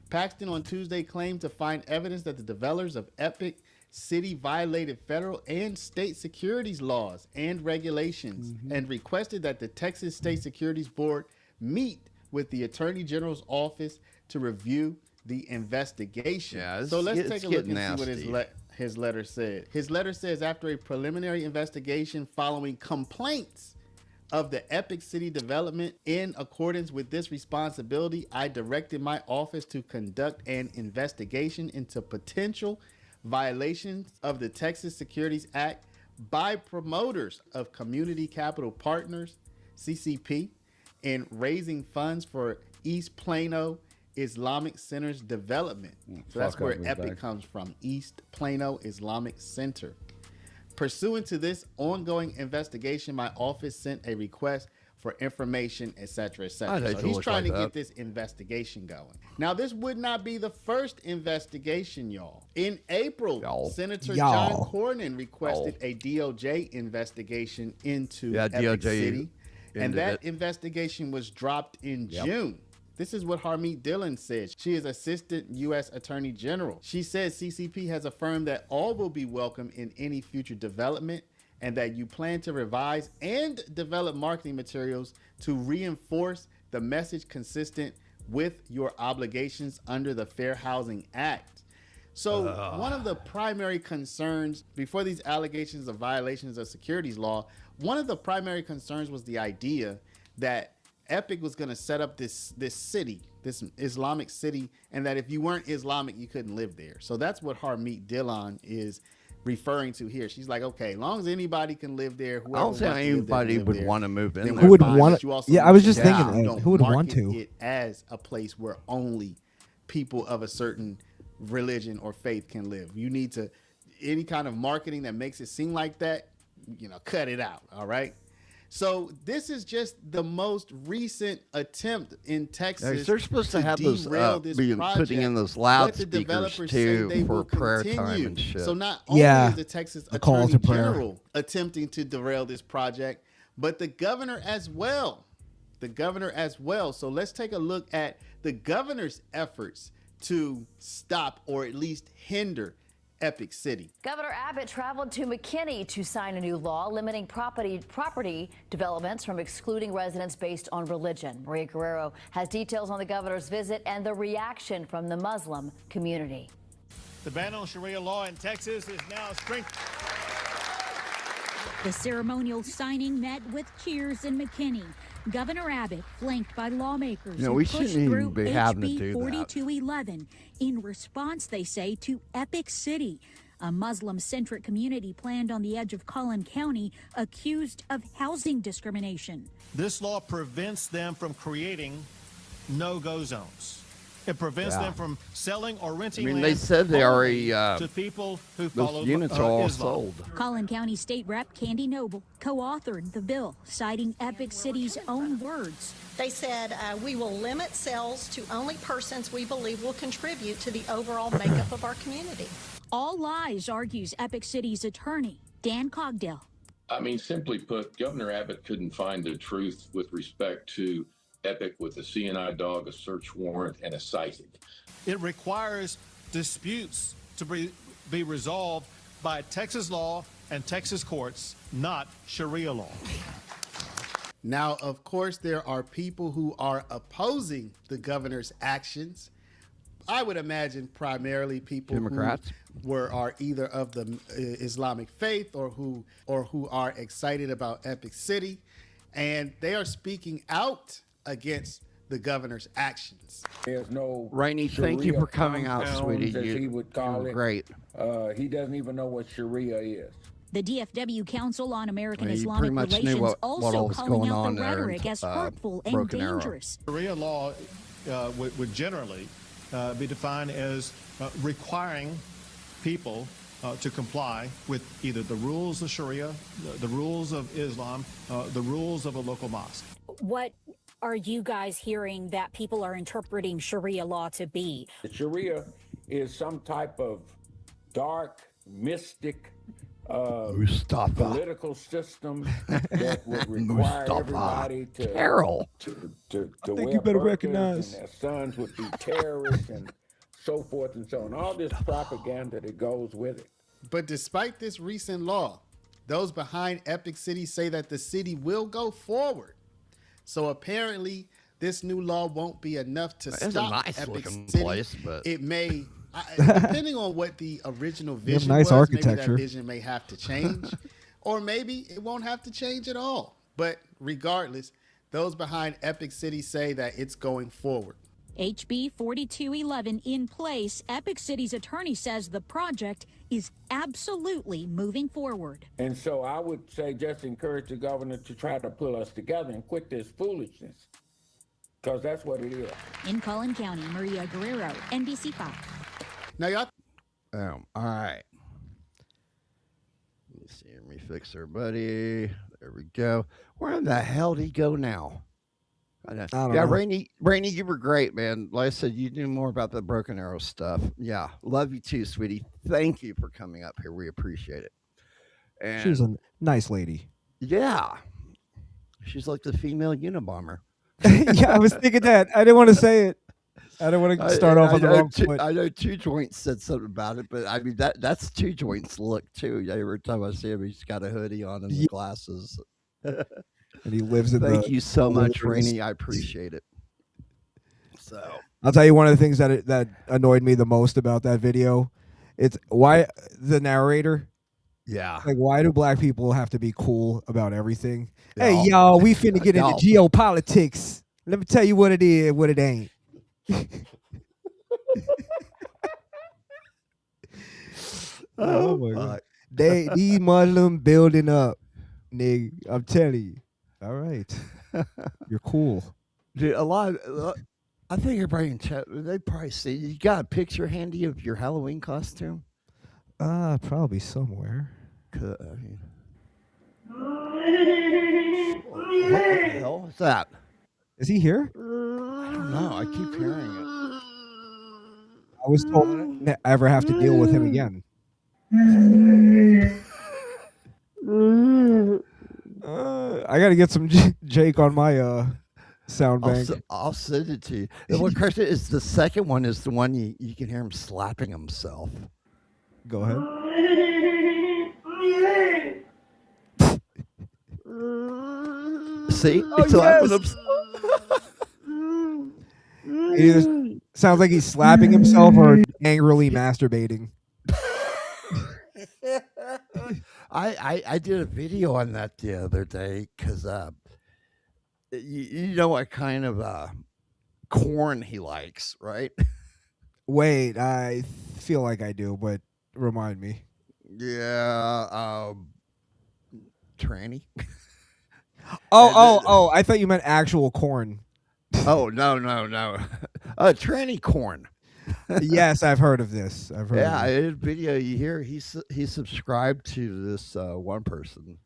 Paxton on Tuesday claimed to find evidence that the developers of Epic City violated federal and state securities laws and regulations and requested that the Texas State Securities Board meet with the Attorney General's office to review the investigation. So let's take a look and see what his letter said. His letter says, after a preliminary investigation following complaints of the Epic City development, in accordance with this responsibility, I directed my office to conduct an investigation into potential violations of the Texas Securities Act by promoters of Community Capital Partners, CCP, in raising funds for East Plano Islamic Center's development. So that's where Epic comes from, East Plano Islamic Center. Pursuant to this ongoing investigation, my office sent a request for information, etc., etc. So he's trying to get this investigation going. Now, this would not be the first investigation, y'all. In April, Senator John Cornyn requested a DOJ investigation into Epic City, and that investigation was dropped in June. This is what Harmeet Dillon said. She is Assistant U.S. Attorney General. She says CCP has affirmed that all will be welcome in any future development and that you plan to revise and develop marketing materials to reinforce the message consistent with your obligations under the Fair Housing Act. So one of the primary concerns before these allegations of violations of securities law, one of the primary concerns was the idea that Epic was going to set up this city, this Islamic city, and that if you weren't Islamic, you couldn't live there. So that's what Harmeet Dillon is referring to here. She's like, okay, as long as anybody can live there, whoever I don't think anybody would want to move in there. Who would want to? Yeah, I was just thinking, who would want to? It as a place where only people of a certain religion or faith can live. You need to, any kind of marketing that makes it seem like that, cut it out. All right. So this is just the most recent attempt in Texas. They're supposed to have those putting in those loudspeakers too for prayer time and shit. So not only is the Texas Attorney General attempting to derail this project, but the governor as well. So let's take a look at the governor's efforts to stop or at least hinder Epic City. Governor Abbott traveled to McKinney to sign a new law limiting property developments from excluding residents based on religion. Maria Guerrero has details on the governor's visit and the reaction from the Muslim community. The ban on Sharia law in Texas is now strengthened. The ceremonial signing met with cheers in McKinney. Governor Abbott, flanked by lawmakers, we shouldn't even be having to do that. 4211 in response, they say, to Epic City, a Muslim-centric community planned on the edge of Collin County, accused of housing discrimination. This law prevents them from creating no-go zones. It prevents them from selling or renting land. They said they already to people who follow those units are all Islam. sold. Collin County State Rep Candy Noble co-authored the bill, citing Epic City's own words. They said, we will limit sales to only persons we believe will contribute to the overall makeup of our community. All lies, argues Epic City's attorney, Dan Cogdell. I mean, simply put, Governor Abbott couldn't find the truth with respect to Epic with a CNI dog, a search warrant, and a citing. It requires disputes to be resolved by Texas law and Texas courts, not Sharia law. Now, of course, there are people who are opposing the governor's actions. I would imagine primarily people Democrats who are either of the Islamic faith or who are excited about Epic City, and they are speaking out against the governor's actions. There's no Rainey, thank you for coming out, compounds, sweetie. as You, he would call were it. great. He doesn't even know what Sharia is. The DFW Council on American Well, you Islamic pretty much knew Relations what also all was calling going out on the there rhetoric in, as hurtful and Broken Arrow. dangerous. Sharia law would generally be defined as requiring people to comply with either the rules of Sharia, the rules of Islam, the rules of a local mosque. What are you guys hearing that people are interpreting Sharia law to be? The Sharia is some type of dark, mystic Mustafa. political system that would require Mustafa. everybody to Carol. to think wear you better burqas, recognize. and their sons would be terrorists and so forth and so on. All this propaganda that goes with it. But despite this recent law, those behind Epic City say that the city will go forward. So apparently, this new law won't be enough to It's a stop nice Epic looking City. place, but It may, depending on what the original You have vision nice was, maybe architecture. that vision may have to change, or maybe it won't have to change at all. But regardless, those behind Epic City say that it's going forward. HB 4211 in place, Epic City's attorney says the project is absolutely moving forward. And so I would say just encourage the governor to try to pull us together and quit this foolishness, because that's what it is. In Collin County, Maria Guerrero, NBC5. Now, y'all. All right. Let me see. Let me fix our buddy. There we go. Where in the hell did he go now? I don't yeah, know. Rainey, you were great, man. Like I said, you knew more about the Broken Arrow stuff. Yeah, love you too, sweetie. Thank you for coming up here. We appreciate it. And She's a nice lady. yeah, she's like the female Unabomber. Yeah, I was thinking that. I didn't want to say it. I don't want to start off on the wrong foot. I know Two Joints said something about it, but I mean that's Two Joints look too. Yeah, every time I see him, he's got a hoodie on and the glasses. And he lives in Thank the you so much, wilderness. Rainey. I appreciate it. So I'll tell you one of the things that annoyed me the most about that video. It's why the narrator. Yeah. Like, why do black people have to be cool about everything? Yeah. Hey, y'all, we finna get into Y'all. geopolitics. Let me tell you what it is, what it ain't. Oh my God. These Muslim building up, nigga. I'm telling you. All right. You're cool. Dude, I think everybody in chat, they probably see you got a picture handy of your Halloween costume. Probably somewhere. I mean, what the hell is that? Is he here? I don't know. I keep hearing it. I was told I didn't ever have to deal with him again. I gotta get some Jake on my sound bank. I'll send it to you. And what question is the second one is the one you can hear him slapping himself. Go ahead. See? Oh, He's slapping yes. himself. He either sounds like he's slapping himself or angrily masturbating. I did a video on that the other day because you know what kind of corn he likes, right? Wait, I feel like I do, but remind me. Yeah, tranny. Oh! I thought you meant actual corn. Oh no! Tranny corn. Yes, I've heard of this. I've heard. Yeah, of it. I did a video. You hear he subscribed to this one person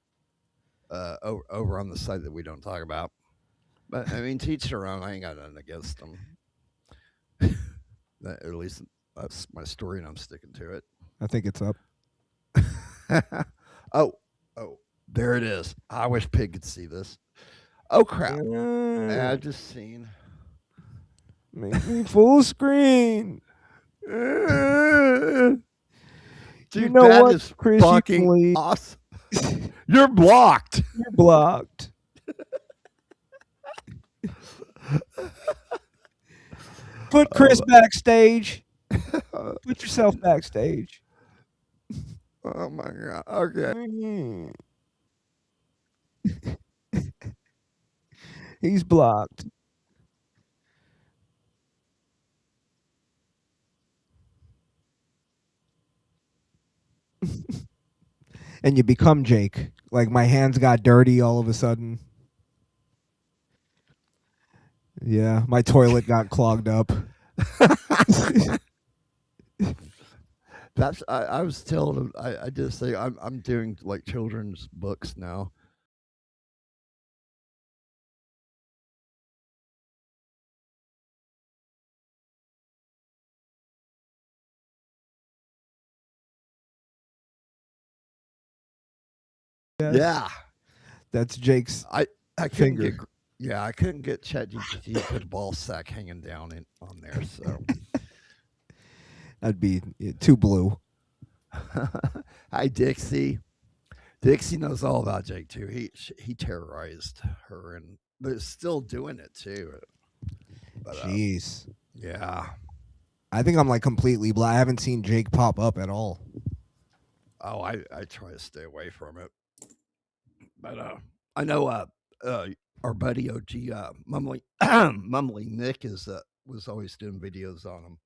over on the site that we don't talk about. But I mean, teach their own. I ain't got nothing against them. At least that's my story, and I'm sticking to it. I think it's up. Oh, there it is. I wish Pig could see this. Oh crap! I just seen. Make me full screen. Dude, you know that what, is Chris? You fucking can leave. awesome. You're blocked. You're blocked. Put Chris backstage. Put yourself backstage. Oh my god. Okay. Mhm. He's blocked. And you become Jake. Like my hands got dirty all of a sudden. Yeah, my toilet got clogged up. That's I was telling him I just say I'm doing like children's books now. Yes. Yeah. That's Jake's I couldn't finger. get yeah, I couldn't get ChatGPT to put a ball sack hanging down on there, so That'd be too blue. Hi Dixie. Dixie knows all about Jake too. He terrorized her and they're still doing it too. But, Jeez. yeah. I think I'm like completely blind. I haven't seen Jake pop up at all. Oh, I try to stay away from it. But I know our buddy OG Mumley Mumley Nick was always doing videos on him.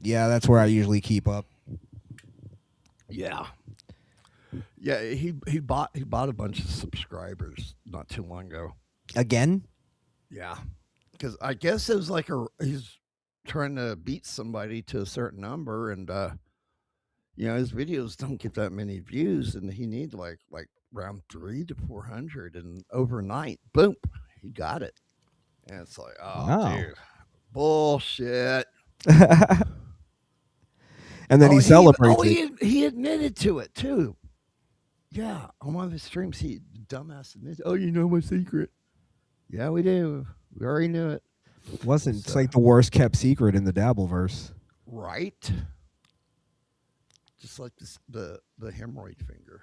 Yeah, that's where I usually keep up. Yeah. Yeah, he bought a bunch of subscribers not too long ago. Again? Yeah. Cuz I guess it was like he's trying to beat somebody to a certain number and his videos don't get that many views and he needs like around 300 to 400 and overnight boom, he got it. And it's like, oh, Wow. dude. Bullshit. And then he celebrates it. He admitted to it too. Yeah, on one of his streams, he dumbass admits, "Oh, you know my secret." Yeah, we do. We already knew it. It's like the worst kept secret in the Dabbleverse. Right? Just like the hemorrhoid finger.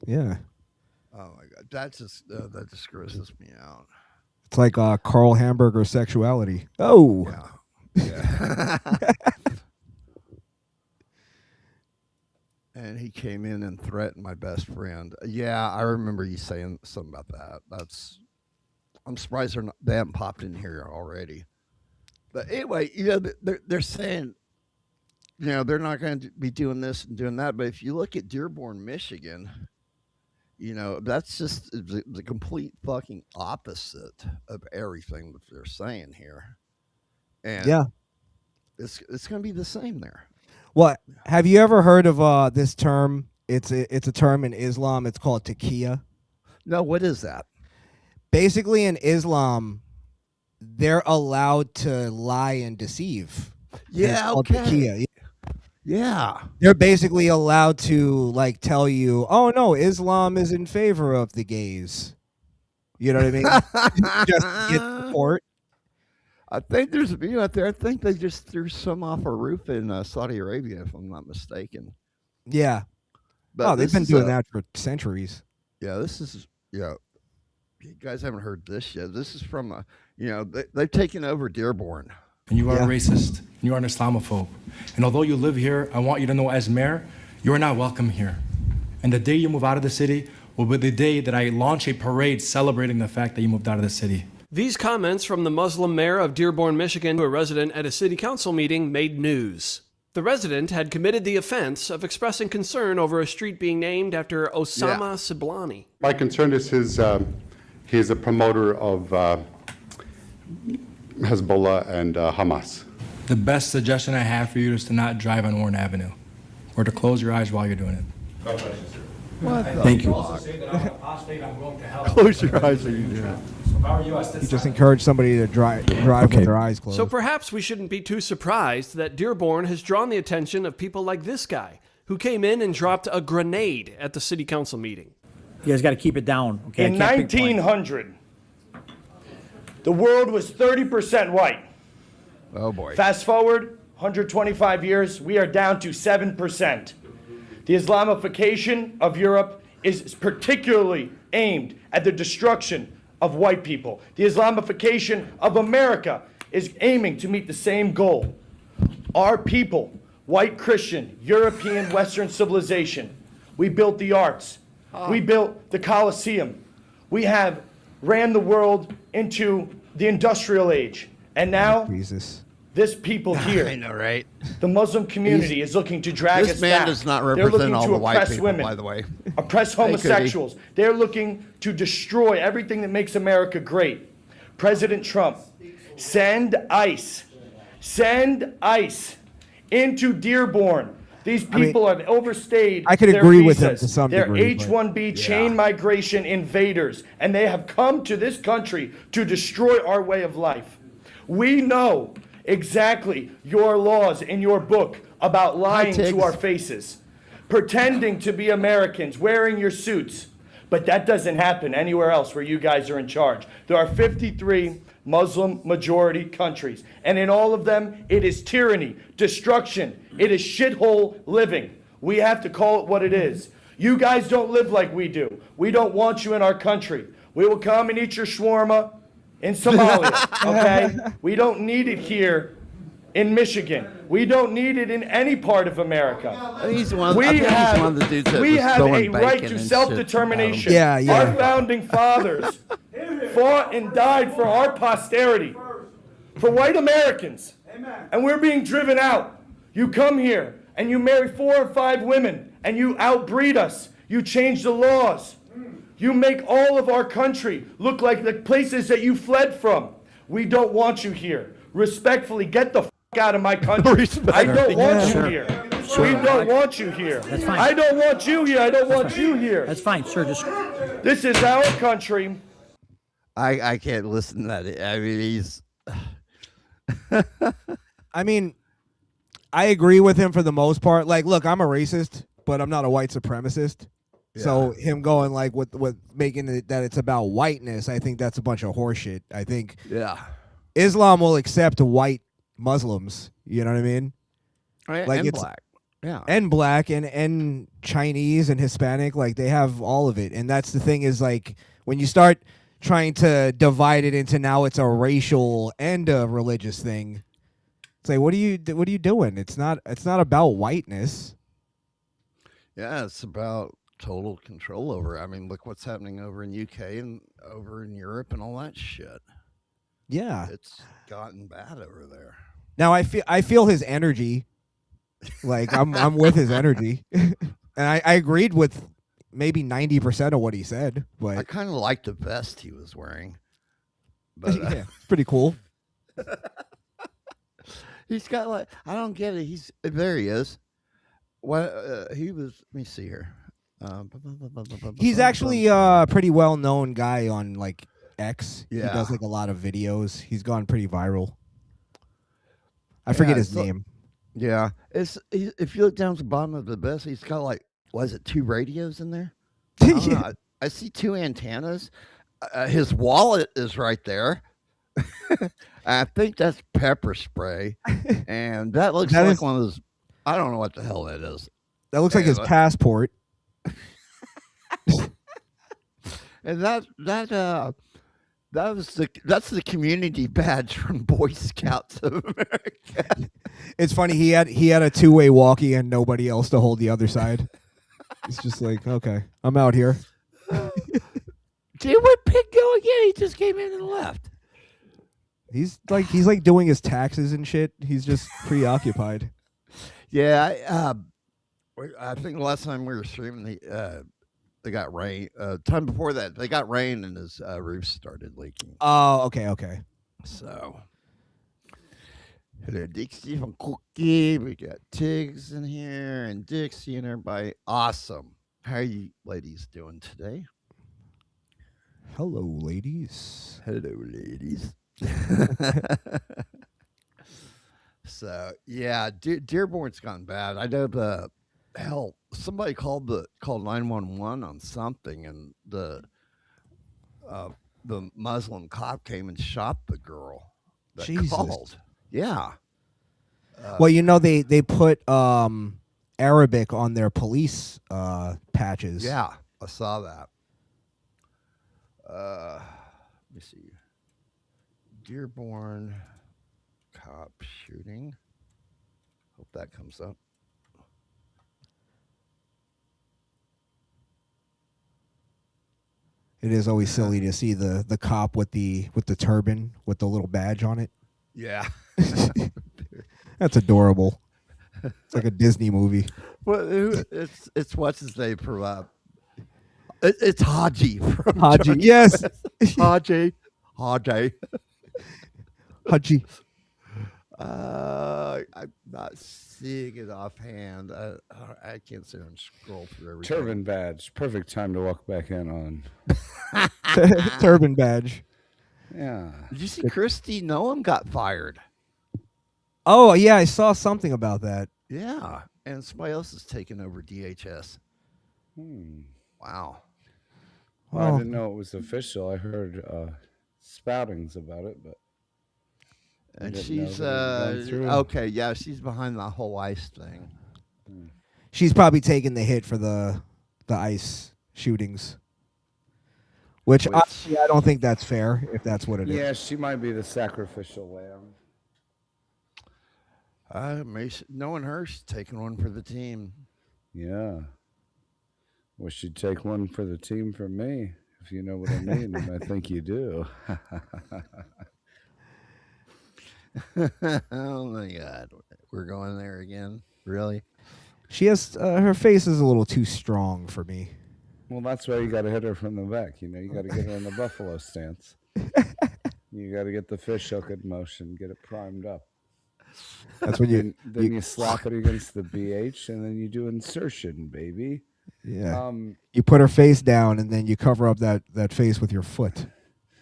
Yeah. Oh my god, that just grosses me out. It's like Carl Hamburger sexuality. Oh. Yeah. And he came in and threatened my best friend. Yeah, I remember you saying something about that. I'm surprised they haven't popped in here already. But anyway, they're saying, they're not going to be doing this and doing that. But if you look at Dearborn, Michigan, that's just the complete fucking opposite of everything that they're saying here. And yeah, it's going to be the same there. Well, have you ever heard of this term? It's a term in Islam. It's called taqiyya. No, what is that? Basically, in Islam, they're allowed to lie and deceive. Yeah, okay. Taqiyya. Yeah. They're basically allowed to like tell you, "Oh no, Islam is in favor of the gays." You know what I mean? Just to get support. I think there's a video out there. I think they just threw some off a roof in Saudi Arabia, if I'm not mistaken. Yeah. But they've been doing that for centuries. Yeah, this is you guys haven't heard this yet. This is from they've taken over Dearborn. And you are a racist. And you are an Islamophobe. And although you live here, I want you to know as mayor, you are not welcome here. And the day you move out of the city will be the day that I launch a parade celebrating the fact that you moved out of the city. These comments from the Muslim mayor of Dearborn, Michigan, to a resident at a city council meeting made news. The resident had committed the offense of expressing concern over a street being named after Osama Siblani. My concern is he's a promoter of Hezbollah and Hamas. The best suggestion I have for you is to not drive on Warren Avenue or to close your eyes while you're doing it. God bless you, sir. Thank you. Close your eyes when you do it. You just encourage somebody to drive with their eyes closed. So perhaps we shouldn't be too surprised that Dearborn has drawn the attention of people like this guy, who came in and dropped a grenade at the city council meeting. You guys got to keep it down. Okay? In 1900, the world was 30% white. Oh boy. Fast forward, 125 years, we are down to 7%. The Islamification of Europe is particularly aimed at the destruction of white people. The Islamification of America is aiming to meet the same goal. Our people, white Christian, European, Western civilization, we built the arts. We built the Colosseum. We have ran the world into the industrial age. And now, this people here, I know, right? the Muslim community is looking to drag us This man back. does not They're represent looking all to the white oppress people, women, by the way. oppress Hey, Cootie. homosexuals. They're looking to destroy everything that makes America great. President Trump, send ICE into Dearborn. These people have overstayed I could their agree with him visas. to some They're degree, but- H-1B chain migration invaders, and they have come to this country to destroy our way of life. We know exactly your laws in your book about lying to Tiggs. our faces, pretending to be Americans, wearing your suits. But that doesn't happen anywhere else where you guys are in charge. There are 53 Muslim majority countries, and in all of them, it is tyranny, destruction, it is shithole living. We have to call it what it is. You guys don't live like we do. We don't want you in our country. We will come and eat your shawarma in Somalia, okay? We don't need it here in Michigan. We don't need it in any part of America. He's one of, We I think have, he's one of the dudes that we was have throwing a right bacon to and shit self-determination. about him. Our founding fathers fought and died for our posterity, for white Americans. And we're being driven out. You come here and you marry 4 or 5 women and you outbreed us. You change the laws. You make all of our country look like the places that you fled from. We don't want you here. Respectfully, get the out of my country. I don't want you here. We don't want you here. That's fine. I don't want you here. I don't want you here. That's fine, sir. Just This is our country. I can't listen to that. I mean, he's. I mean, I agree with him for the most part. Like, look, I'm a racist, but I'm not a white supremacist. So him going like with making it that it's about whiteness, I think that's a bunch of horseshit. I think Islam will accept white Muslims. You know what I mean? Like and it's black. Yeah. And black and Chinese and Hispanic, like they have all of it. And that's the thing is like when you start trying to divide it into now it's a racial and a religious thing. It's like what are you doing? It's not about whiteness. Yeah, it's about total control over. I mean, look what's happening over in UK and over in Europe and all that shit. Yeah. It's gotten bad over there. Now I feel his energy. Like I'm with his energy. And I agreed with maybe 90% of what he said, but I kind of liked the vest he was wearing. But yeah, it's pretty cool. He's got like I don't get it. There he is. What he was? Let me see here. He's actually a pretty well known guy on like X. Yeah. He does like a lot of videos. He's gone pretty viral. I forget his name. Yeah, if you look down to the bottom of the vest, he's got like was it 2 radios in there? I don't know. I see 2 antennas. His wallet is right there. I think that's pepper spray, and that looks like one of those. I don't know what the hell that is. That looks like his passport. And that's the community badge from Boy Scouts of America. It's funny he had a 2-way walkie and nobody else to hold the other side. It's just like, okay, I'm out here. Dude, where'd Pig go again? He just came in and left. He's like doing his taxes and shit. He's just preoccupied. Yeah, I think the last time we were streaming, they got rain. Time before that, they got rain and his roof started leaking. Oh, okay. So, hello, Dixie from Cookie. We got Tiggs in here and Dixie and everybody. Awesome. How are you ladies doing today? Hello, ladies. Hello, ladies. So yeah, Dearborn's gone bad. I know somebody called 911 on something, and the Muslim cop came and shot the girl that Jesus. called. Yeah. Well, they put Arabic on their police patches. Yeah, I saw that. Let me see. Dearborn cop shooting. Hope that comes up. It is always silly to see the cop with the turban with the little badge on it. Yeah. That's adorable. It's like a Disney movie. Well, it's what's his name from it's Haji from Haji, George yes. Quest. Haji. Haji. I'm not seeing it offhand. I can't sit and scroll through everything. Turban badge. Perfect time to walk back in on. Turban badge. Yeah. Did you see Christy Noam got fired? Oh yeah, I saw something about that. Yeah, and somebody else is taking over DHS. Wow. Well, I Well, didn't know it was official. I heard spoutings about it, but I And didn't know she's that it had gone through. okay. Yeah, she's behind the whole ICE thing. She's probably taking the hit for the ICE shootings. Which honestly, I don't think that's fair. If that's what it is. Yeah, she might be the sacrificial lamb. Knowing her, she's taking one for the team. Yeah. Well, she'd take one for the team from me, if you know what I mean, and I think you do. Oh my God, we're going there again. Really? She has her face is a little too strong for me. Well, that's why you got to hit her from the back. You got to get her in the buffalo stance. You got to get the fish hook in motion, get it primed up. That's when you then you slap it against the BH, and then you do insertion, baby. Yeah. You put her face down, and then you cover up that face with your foot.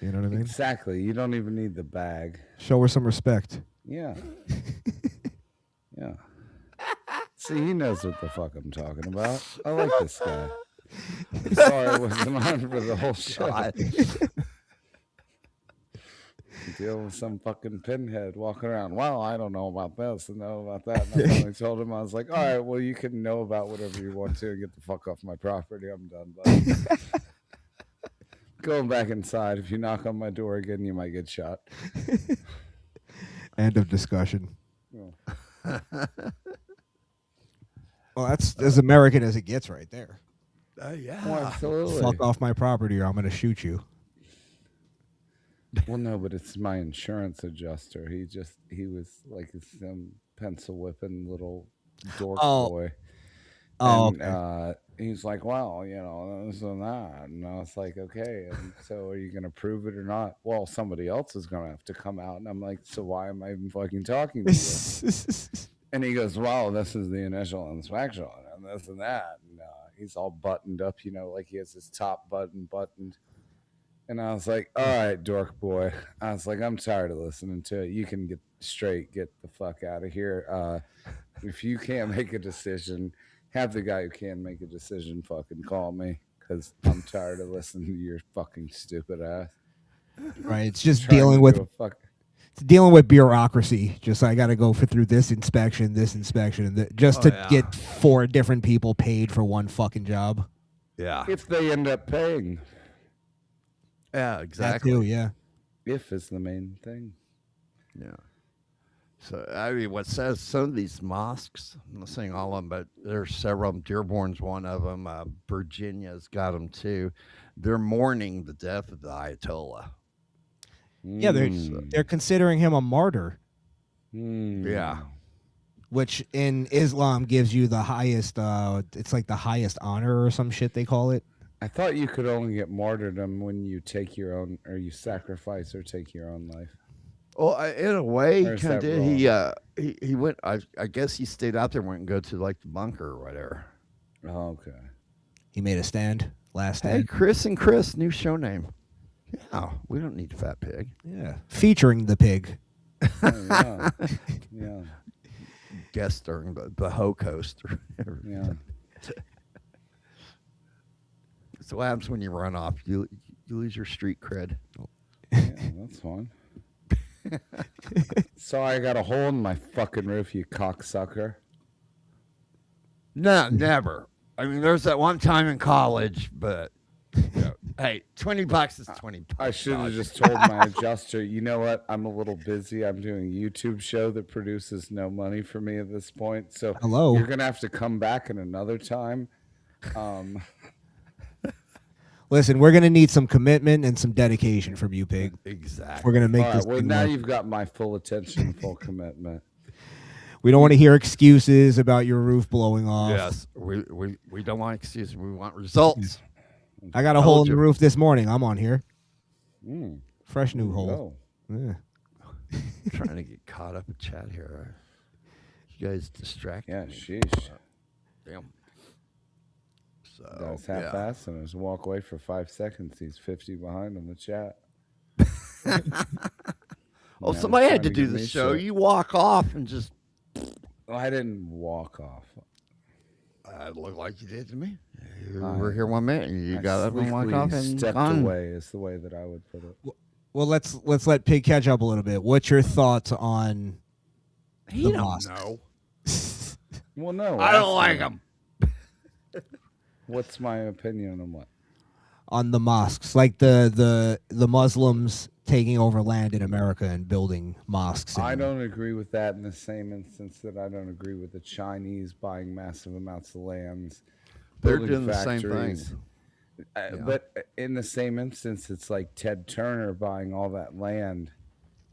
You know what I mean? Exactly. You don't even need the bag. Show her some respect. Yeah. Yeah. See, he knows what the fuck I'm talking about. I like this guy. I'm sorry I wasn't on for the whole show. Dealing with some fucking pinhead walking around. Well, I don't know about this and know about that. And I finally told him, I was like, all right, well, you can know about whatever you want to and get the fuck off my property. I'm done, buddy. Going back inside. If you knock on my door again, you might get shot. End of discussion. Yeah. Well, that's as American as it gets right there. Yeah. Well, absolutely. Fuck off my property or I'm going to shoot you. Well, no, but it's my insurance adjuster. He was like some pencil whipping little dork boy. Oh, and, okay. He's like, well, this and that. And I was like, okay. And so are you going to prove it or not? Well, somebody else is going to have to come out. And I'm like, so why am I even fucking talking to you? And he goes, well, this is the initial inspection and this and that. And he's all buttoned up, like he has his top button buttoned. And I was like, all right, dork boy. I was like, I'm tired of listening to it. You can get the fuck out of here. If you can't make a decision, have the guy who can make a decision fucking call me, because I'm tired of listening to your fucking stupid ass. Right. It's just dealing with bureaucracy. Just I got to go through this inspection, and just to get 4 different people paid for one fucking job. Yeah. If they end up paying. Yeah, exactly. That too, yeah. If is the main thing. Yeah. So, I mean, what says some of these mosques, I'm not saying all of them, but there's several of them. Dearborn's one of them. Virginia's got them too. They're mourning the death of the Ayatollah. Yeah, they're considering him a martyr. Yeah. Which in Islam gives you the highest, it's like the highest honor or some shit they call it. I thought you could only get martyrdom when you take your own, or you sacrifice or take your own life. Well, in a way, he Or is kind of that did. He went. I guess he stayed out there and went and go to like the bunker or whatever. Oh, okay. He made a stand. Last Hey, stand. Chris and Chris, new show name. Yeah, we don't need Fat Pig. Yeah, featuring the pig. Oh, yeah. Guest starring the Ho Coast. Yeah. So what happens when you run off? You lose your street cred. Yeah, that's fine. Sorry, I got a hole in my fucking roof, you cocksucker. No, never. I mean, there's that one time in college, but hey, $20 is $20. I should have just told my adjuster, you know what? I'm a little busy. I'm doing a YouTube show that produces no money for me at this point. So Hello. you're gonna have to come back at another time. Listen, we're gonna need some commitment and some dedication from you, Pig. Exactly. We're gonna make All this. right, well, thing now work. you've got my full attention, full commitment. We don't want to hear excuses about your roof blowing off. Yes, we don't want excuses. We want results. I got a hole in the roof this morning. I'm on here. Mm. Fresh new There you hole. Yeah. Trying to get caught up in chat here. You guys distract Yeah, me. sheesh. Damn. So That's half-assed and just walk away for 5 seconds. He's 50 behind on the chat. Oh, Now somebody he's had to trying do give the me show. shit. You walk off and just. Well, I didn't walk off. It looked like you did to me. You were here 1 minute and you I got up and walked off and stepped gone. away is the way that I would put it. Well, let's let Pig catch up a little bit. What's your thoughts on He the don't mosques? know. Well, no. I don't ask like me. him. What's my opinion on what? On the mosques, like the Muslims taking over land in America and building mosques. I don't agree with that in the same instance that I don't agree with the Chinese buying massive amounts of lands. They're building doing the same thing. factories. But in the same instance, it's like Ted Turner buying all that land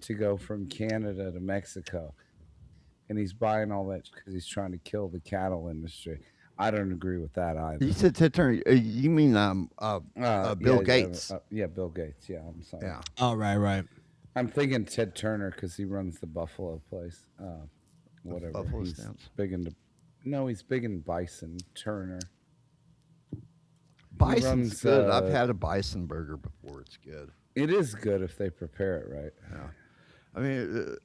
to go from Canada to Mexico. And he's buying all that because he's trying to kill the cattle industry. I don't agree with that either. You said Ted Turner. You mean Bill Gates? Yeah, Bill Gates. Yeah, I'm sorry. Yeah. Oh, right. I'm thinking Ted Turner because he runs the Buffalo place. Whatever. Buffalo he's Stamps. big into. No, he's big in bison. Turner. Bison's runs, good. I've had a bison burger before. It's good. It is good if they prepare it right. Yeah. I mean,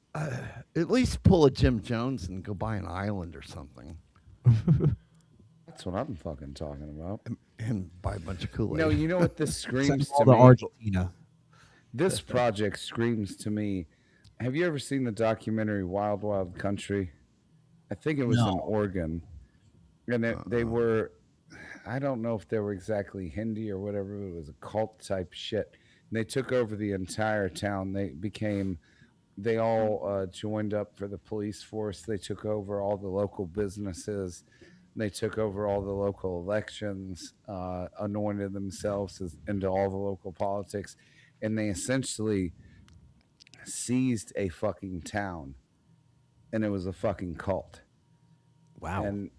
at least pull a Jim Jones and go buy an island or something. That's what I'm fucking talking about. And buy a bunch of Kool-Aid. No, you know what this screams all to to me? Argentina. This project screams to me. Have you ever seen the documentary Wild Wild Country? I think it was in Oregon. And they were, I don't know if they were exactly Hindi or whatever, but it was a cult type shit. And they took over the entire town. They all joined up for the police force. They took over all the local businesses. They took over all the local elections, anointed themselves into all the local politics. And they essentially seized a fucking town. And it was a fucking cult. Wow. And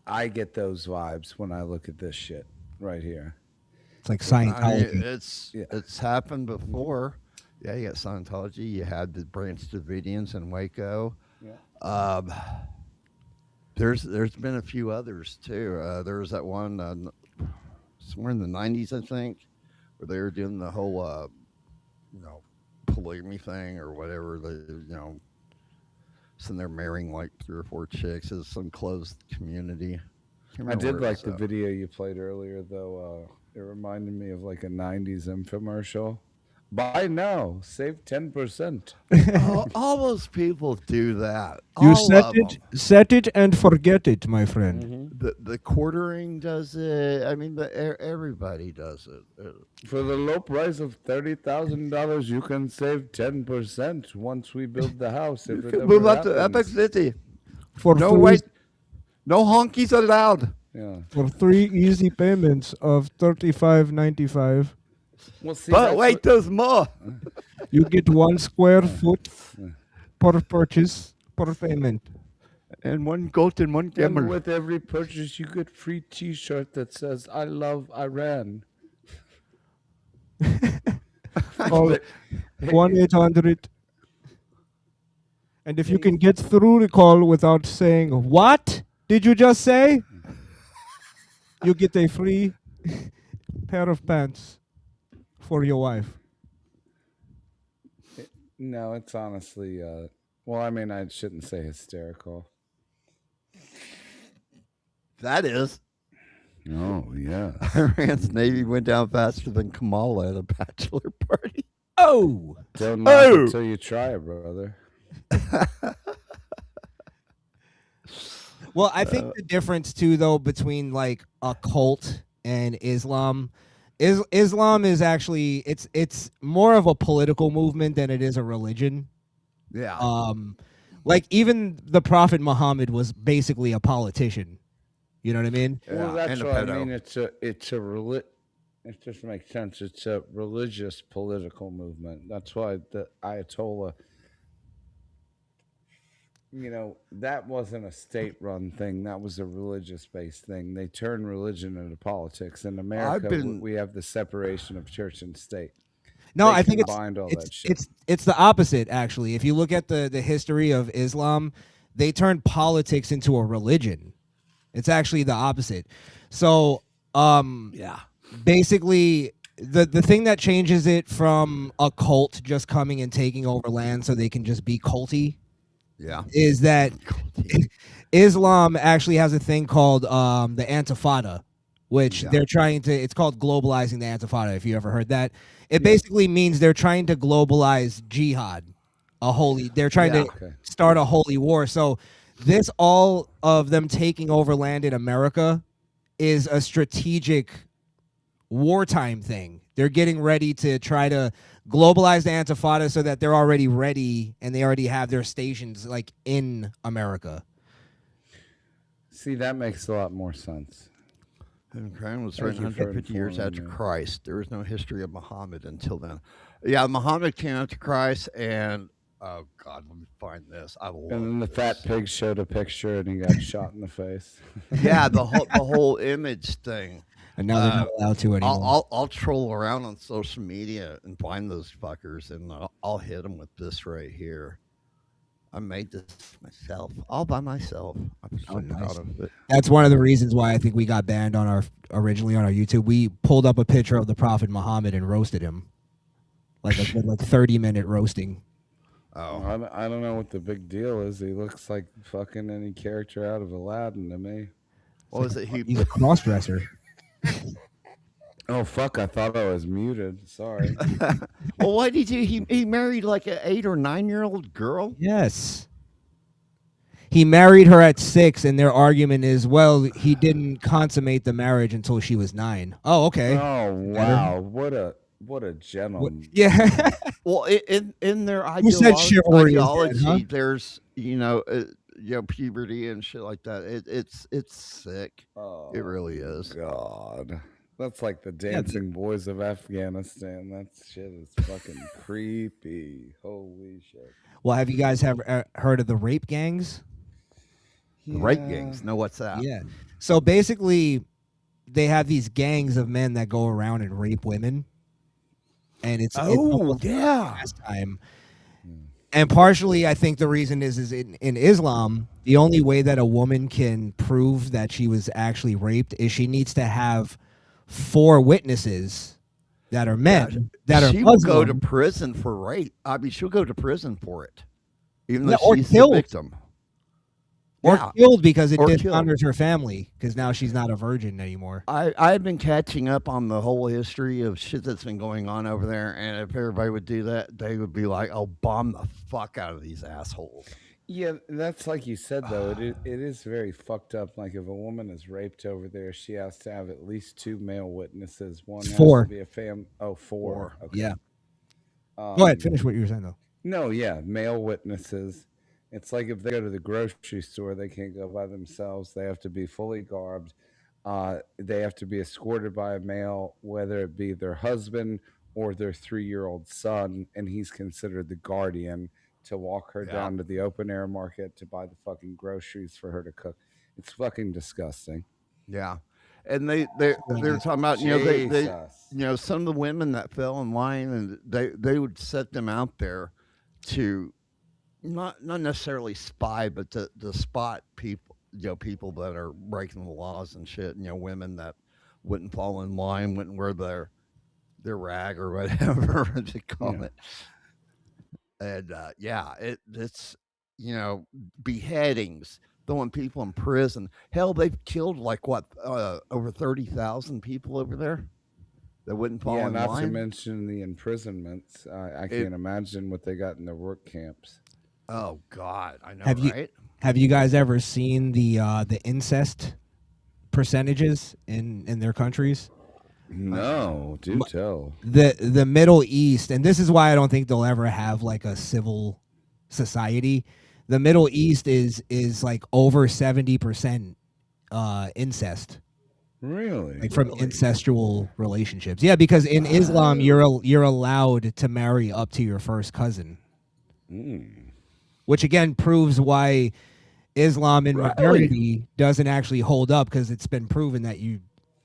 I get those vibes when I look at this shit right here. It's like Scientology. It's happened before. Yeah, you got Scientology. You had the Branch Davidians in Waco. Yeah. There's been a few others too. There was that one somewhere in the 90s, I think, where they were doing the whole polygamy thing or whatever. Sitting there marrying like 3 or 4 chicks as some closed community. I did like the video you played earlier, though. It reminded me of like a 90s infomercial. Buy now, save 10%. all those people do that. You All of set it and forget it, my friend. Mm-hmm. The quartering does it. I mean, everybody does it. For the low price of $30,000, you can save 10% once we build the house. If it ever Move up to happens. Epic City. For no free- wait, no honkies allowed. Yeah. For 3 easy payments of $35.95. Well, see, But that's wait, what- there's more. You get 1 square foot per purchase per payment. And 1 goat and 1 And camel. with every purchase, you get free T-shirt that says "I love Iran." Call 1-800. And if you can get through the call without saying, "What did you just say?" you get a free pair of pants for your wife. No, it's honestly. Well, I mean, I shouldn't say hysterical. That is. Oh yeah. Iran's Navy went down faster than Kamala at a bachelor party. Oh, Don't knock it till you try it, brother. well, I think the difference too, though, between like a cult and Islam, Islam is actually it's more of a political movement than it is a religion. Yeah. Like even the Prophet Muhammad was basically a politician. You know what I mean? Well, that's and a what I pedo. mean. It just makes sense. It's a religious political movement. That's why the Ayatollah, that wasn't a state-run thing. That was a religious-based thing. They turned religion into politics. In America, we have the separation of church and state. No, They I think combined all that shit. it's the opposite actually. If you look at the history of Islam, they turned politics into a religion. It's actually the opposite. So, yeah. Basically the thing that changes it from a cult just coming and taking over land so they can just be culty Yeah. is that Islam actually has a thing called the Antifada, which they're trying to, it's called globalizing the Antifada, if you ever heard that. It basically means they're trying to globalize jihad, they're trying to start a holy war. So this, all of them taking over land in America is a strategic wartime thing. They're getting ready to try to globalize the Antifada so that they're already ready and they already have their stations like in America. See, that makes a lot more sense. And Quran was Thank written you for 150 years informing after me. Christ. There was no history of Muhammad until then. Yeah, Muhammad came after Christ, and oh God, let me find this. I love And then the this. fat pig showed a picture and he got shot in the face. Yeah, the whole image thing. And now they're not allowed to anymore. I'll troll around on social media and find those fuckers, and I'll hit them with this right here. I made this myself, all by myself. I'm so proud of it. That's one of the reasons why I think we got banned originally on our YouTube. We pulled up a picture of the Prophet Muhammad and roasted him, like a good 30-minute roasting. Oh, I don't know what the big deal is. He looks like fucking any character out of Aladdin to me. What was it? He's a cross-dresser. Oh fuck! I thought I was muted. Sorry. Well, what did he married like an 8 or 9-year-old girl? Yes. He married her at 6, and their argument is, well, he didn't consummate the marriage until she was 9. Oh, okay. Oh wow! What a gentleman. Yeah. Well, in their Who said chivalry is ideology, dead, huh? there's puberty and shit like that. It's sick. Oh, it really is. God. That's like the dancing boys of Afghanistan. That shit is fucking creepy. Holy shit. Well, have you guys ever heard of the rape gangs? The rape gangs? No, what's that? Yeah. So basically, they have these gangs of men that go around and rape women. And it's almost pastime. And partially, I think the reason is in Islam, the only way that a woman can prove that she was actually raped is she needs to have 4 witnesses that are men that are She will go to Muslim. prison for rape. I mean, she'll go to prison for it, even Yeah, though or she's killed. the victim. Or Yeah. killed because it Or dishonors her family because now she's not a virgin anymore. I've been catching up on the whole history of shit that's been going on over there, and if everybody would do that, they would be like, "I'll bomb the fuck out of these assholes." Yeah, that's like you said though. It is very fucked up. Like if a woman is raped over there, she has to have at least 2 male witnesses. One has 4. to be a fam. Oh, 4. Okay. Yeah. Go ahead, finish what you were saying though. No, yeah, male witnesses. It's like if they go to the grocery store, they can't go by themselves. They have to be fully garbed. They have to be escorted by a male, whether it be their husband or their 3-year-old son, and he's considered the guardian to walk her down to the open air market to buy the fucking groceries for her to cook. It's fucking disgusting. Yeah, and they're talking about Jesus. some of the women that fell in line, and they would set them out there to not necessarily spy, but to spot people people that are breaking the laws and shit. Women that wouldn't fall in line, wouldn't wear their rag or whatever they call it. And it's beheadings, throwing people in prison. Hell, they've killed like what over 30,000 people over there. that wouldn't fall Yeah, in not to line. mention the imprisonments. I It- can't imagine what they got in their work camps. Oh God, I know, Have you right? have you guys ever seen the incest percentages in their countries? No, do tell. The Middle East, and this is why I don't think they'll ever have like a civil society. The Middle East is like over 70% incest. Really? Like from incestual relationships. Yeah, because in Islam you're allowed to marry up to your first cousin. Which again proves why Islam in modernity doesn't actually hold up, because it's been proven that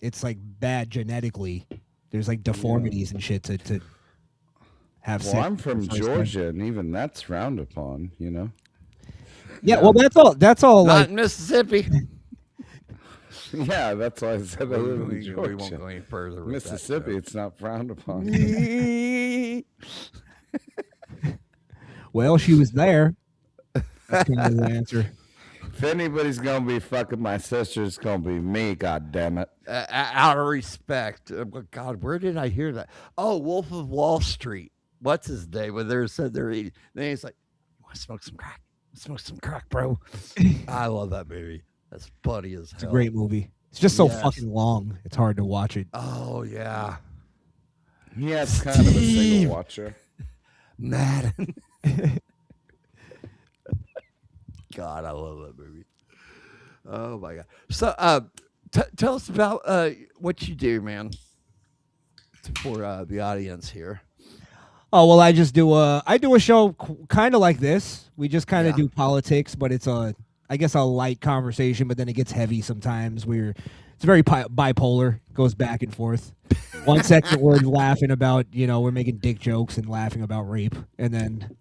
it's like bad genetically. There's like deformities and shit to have Well, sex. I'm with from your first Georgia, and even that's frowned upon, you know? Yeah, well, that's all Not like in Mississippi. Yeah, that's why I said I live in Georgia. We won't go any further with that, Mississippi, so. it's not frowned upon. Well, she was there. That's kind of the answer. If anybody's gonna be fucking my sister, it's gonna be me. God damn it! Out of respect. God, where did I hear that? Oh, Wolf of Wall Street. What's his name? When they said they're eating, then he's like, "You want to smoke some crack? Smoke some crack, bro." I love that movie. That's funny as hell. It's a great movie. It's just so fucking long. It's hard to watch it. Oh yeah. Yeah, it's kind of a single watcher. Madden. God, I love that movie. Oh my God. So, tell us about what you do, man, for the audience here. Oh, well, I do a show kind of like this. We just kind of do politics, but it's I guess a light conversation, but then it gets heavy sometimes. It's very bipolar, goes back and forth. 1 second we're laughing about, we're making dick jokes and laughing about rape, and then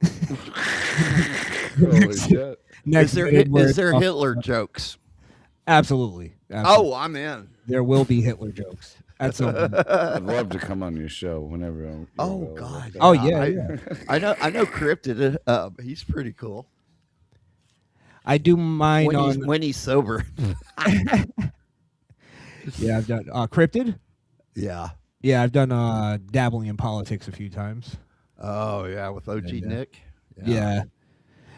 Holy shit. next Is there Hitler jokes? Absolutely. Oh, I'm in. There will be Hitler jokes. That's I'd love to come on your show whenever. You're available. God. Oh, yeah. I know Cryptid. He's pretty cool. I do mine when he's sober. Yeah, I've done Cryptid. Yeah. Yeah, I've done dabbling in politics a few times. Oh yeah, with OG Nick. Yeah.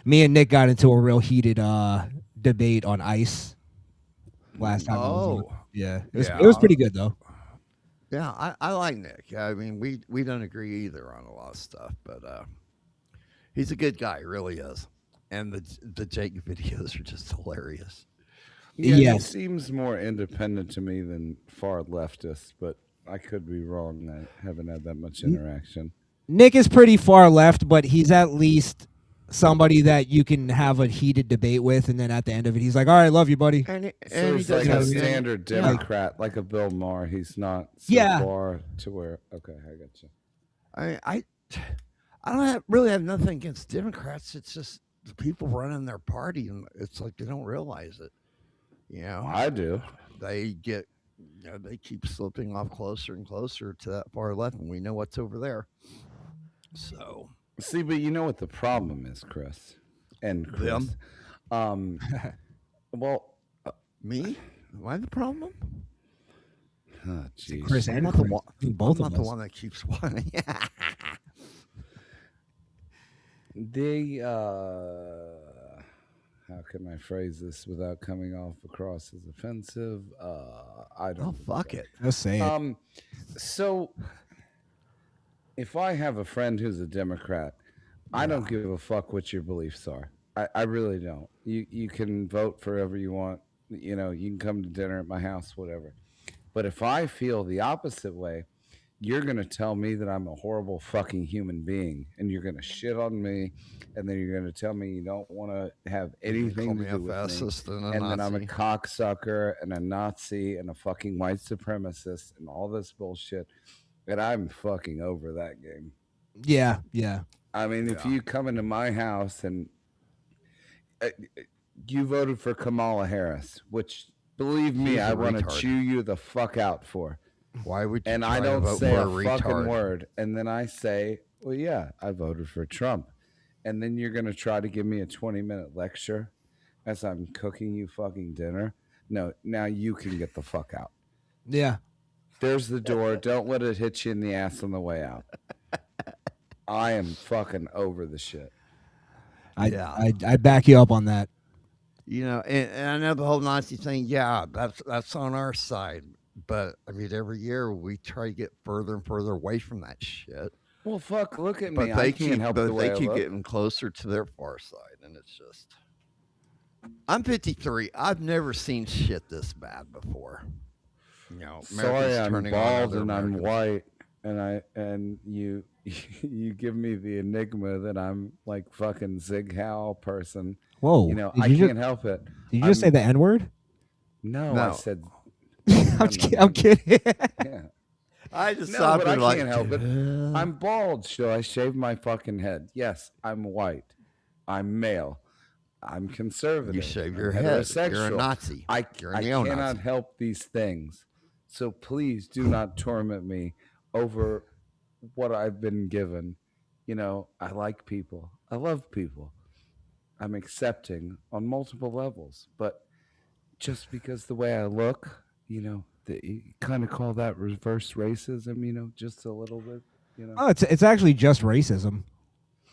Me and Nick got into a real heated debate on ICE last time. I was on. Yeah, it was pretty good though. Yeah, I like Nick. I mean, we don't agree either on a lot of stuff, but he's a good guy, really is. And the Jake videos are just hilarious. Yeah, he seems more independent to me than far leftist, but I could be wrong. I haven't had that much interaction. Nick is pretty far left, but he's at least somebody that you can have a heated debate with, and then at the end of it, he's like, "All right, love you, buddy." And So it's like a standard Democrat, like a Bill Maher. He's not so far to where. Okay, I got you. I don't really have nothing against Democrats. It's just the people running their party, and it's like they don't realize it. You know, I do. They get, they keep slipping off closer and closer to that far left, and we know what's over there. So, see, but you know what the problem is, Chris, and Chris. Them? Well, me? Am I the problem? Oh, jeez. Chris and I'm not Chris. the one. Both I'm of not the us. one that keeps wanting. They how can I phrase this without coming off across as offensive? I don't. Oh, fuck it. Just say it. So if I have a friend who's a Democrat, I don't give a fuck what your beliefs are. I really don't. You can vote for whoever you want. You can come to dinner at my house, whatever. But if I feel the opposite way, you're going to tell me that I'm a horrible fucking human being, and you're going to shit on me, and then you're going to tell me you don't want to have anything to do with fascist me, and a and then I'm a Nazi. cocksucker and a Nazi and a fucking white supremacist and all this bullshit, and I'm fucking over that game. Yeah. I mean, if you come into my house and you voted for Kamala Harris, which, believe me, She's I a want to retard. chew you the fuck out for. Why would you? And try I to don't vote say for a retard? fucking word. And then I say, well, yeah, I voted for Trump. And then you're going to try to give me a 20-minute lecture as I'm cooking you fucking dinner. No, now you can get the fuck out. Yeah. There's the door. Don't let it hit you in the ass on the way out. I am fucking over the shit. I back you up on that. You know, and I know the whole Nazi thing. Yeah, that's on our side. But I mean, every year we try to get further and further away from that shit. Well, fuck, look at But me. they I keep, can't help the way they I keep look. getting closer to their far side, and it's just. I'm 53. I've never seen shit this bad before. You know, Sorry, I'm turning on bald other and I'm Americans. white, and you you give me the enigma that I'm like fucking Zig Heil person. Whoa! You know, Did I you can't help it. Did you just say the N word? No, I said. I'm kidding. Yeah. I just No, saw but it I like, can't help it. I'm bald. Should I shave my fucking head? Yes, I'm white. I'm male. I'm conservative. You shave I'm your head. You're a heterosexual. Nazi. I You're a cannot neo-Nazi. help these things. So please do not torment me over what I've been given. You know, I like people. I love people. I'm accepting on multiple levels. But just because the way I look, you know, you kind of call that reverse racism, you know, just a little bit, you know. Oh, it's actually just racism.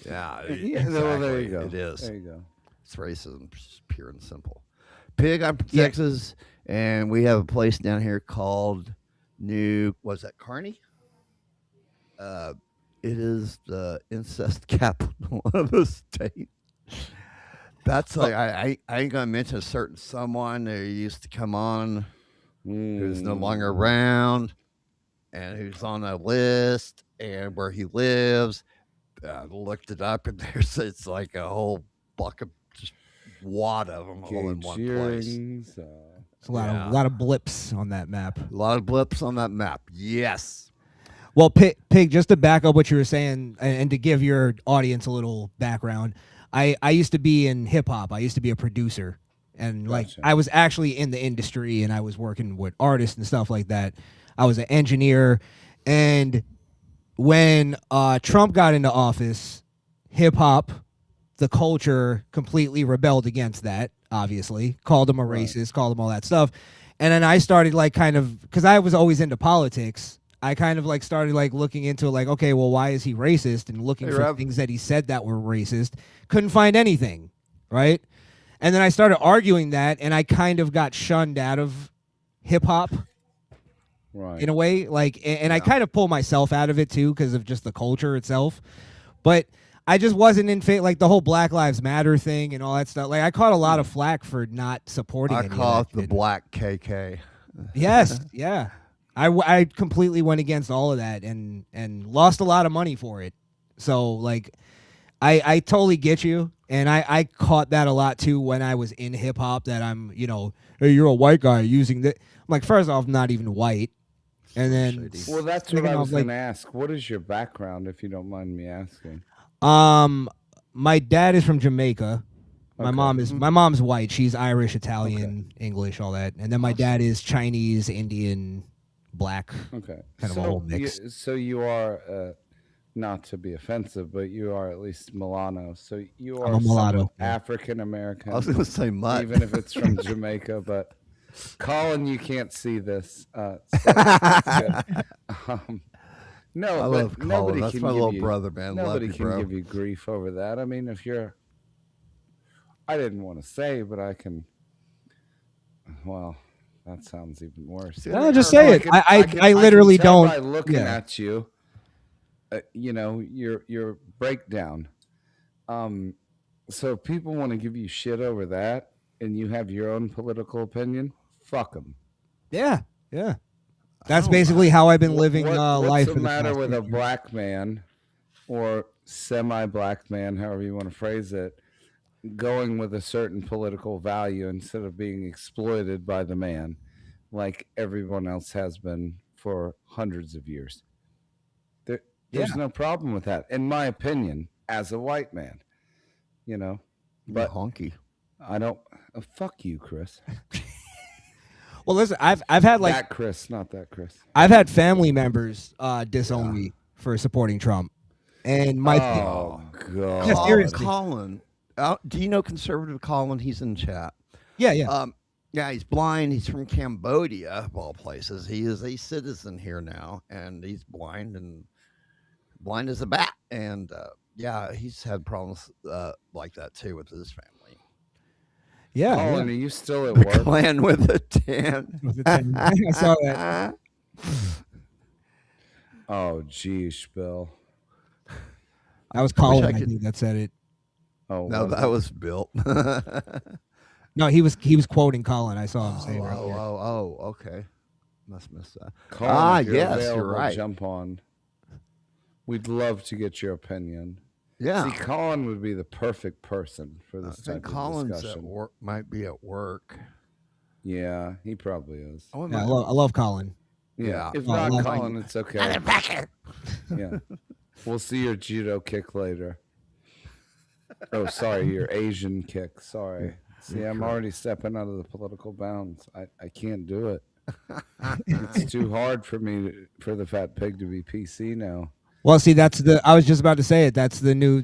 Yeah, Yeah, exactly. well, there you go. It is. There you go. It's racism, just pure and simple. Pig, I'm from Texas, and we have a place down here called was that Kearney? It is the incest capital of the state. That's like I ain't gonna mention a certain someone who used to come on, who's no longer around, and who's on a list, and where he lives. Looked it up, and it's like a whole bucket, just wad of them all in one place. It's a lot of blips on that map. A lot of blips on that map. Yes. Well, Pig, just to back up what you were saying and to give your audience a little background, I used to be in hip hop. I used to be a producer, and like I was actually in the industry, and I was working with artists and stuff like that. I was an engineer, and when Trump got into office, hip hop, the culture completely rebelled against that. Obviously, called him a racist, called him all that stuff, and then I started like kind of because I was always into politics. I kind of like started like looking into like, okay, well, why is he racist? And looking for things that he said that were racist. Couldn't find anything, right? And then I started arguing that, and I kind of got shunned out of hip hop. Right. In a way, like, and I kind of pull myself out of it too because of just the culture itself. But I just wasn't in favor, like the whole Black Lives Matter thing and all that stuff. Like I caught a lot of flack for not supporting. I call it the Black KK. Yes, yeah. I completely went against all of that and lost a lot of money for it. So like, I totally get you, and I caught that a lot too when I was in hip hop. That I'm, you know, hey, you're a white guy using that. I'm like, first off, I'm not even white. And then, well, that's what I was going to ask. What is your background, if you don't mind me asking? My dad is from Jamaica. My Okay. mom's white. She's Irish, Italian, English, all that. And then my dad is Chinese, Indian, black. Okay. Kind of a whole mix. So you are, not to be offensive, but you are at least Milano. So you are I'm a mulatto, somewhat yeah. African American. I was gonna say mutt. even if it's from Jamaica. But Colin, you can't see this. So it's good. No, I but love Colin. nobody That's can my give little you, brother, man. Love Nobody you, can bro. give you grief over that. I mean, if you're, I didn't want to say, but I can. Well, that sounds even worse. No, just say it. I literally can tell don't. by looking Yeah. at you, you know, your breakdown. So if people want to give you shit over that, and you have your own political opinion, fuck them. Yeah, yeah. That's basically how I've been living life. What's for the the matter past with 6 a years. black man, or semi-black man, however you want to phrase it, going with a certain political value instead of being exploited by the man, like everyone else has been for hundreds of years? There's no problem with that, in my opinion, as a white man. You know, but honky. I don't. Fuck you, Chris. Well, listen, I've had like that Chris, not that Chris. I've had family members disown me for supporting Trump, and my God. Yeah, seriously. Colin, do you know conservative Colin? He's in chat. Yeah. Yeah, he's blind. He's from Cambodia, of all places. He is a citizen here now, and he's blind as a bat. And yeah, he's had problems like that too with his family. Yeah. Colin, are you still at The work? clan with a tan. With a tan. I saw that. Oh, geez, Bill. That was I wish Colin, I I could- think that said it. Oh, No, that was Bill. No, he was quoting Colin. I saw him say it earlier. Oh, okay. Must miss that. Colin, if you're yes, available, you're right. jump on. We'd love to get your opinion. Yeah. See, Colin would be the perfect person for this I think type of Colin's discussion. at work, might be at work. Yeah, he probably is. Oh, Yeah, I love Colin. Yeah. If Oh, I not love Colin, it's okay. Yeah. We'll see your judo kick later. Oh, sorry, your Asian kick. Sorry. See, I'm already stepping out of the political bounds. I can't do it. It's too hard for me, for the fat pig to be PC now. Well, see, I was just about to say it. That's the new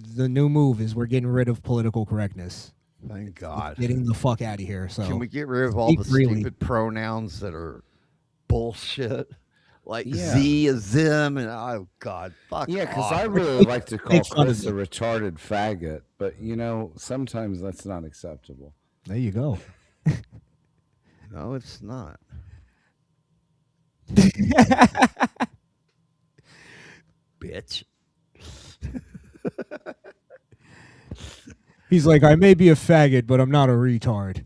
move is we're getting rid of political correctness. Thank God. Getting the fuck out of here. So Can we get rid of all speak the freely. stupid pronouns that are bullshit? Like Yeah. Z is them, and oh God, fuck. Yeah, because off. I really like to call Make fun of Chris a retarded faggot, but you know, sometimes that's not acceptable. There you go. No, it's not. Bitch. He's like, I may be a faggot, but I'm not a retard.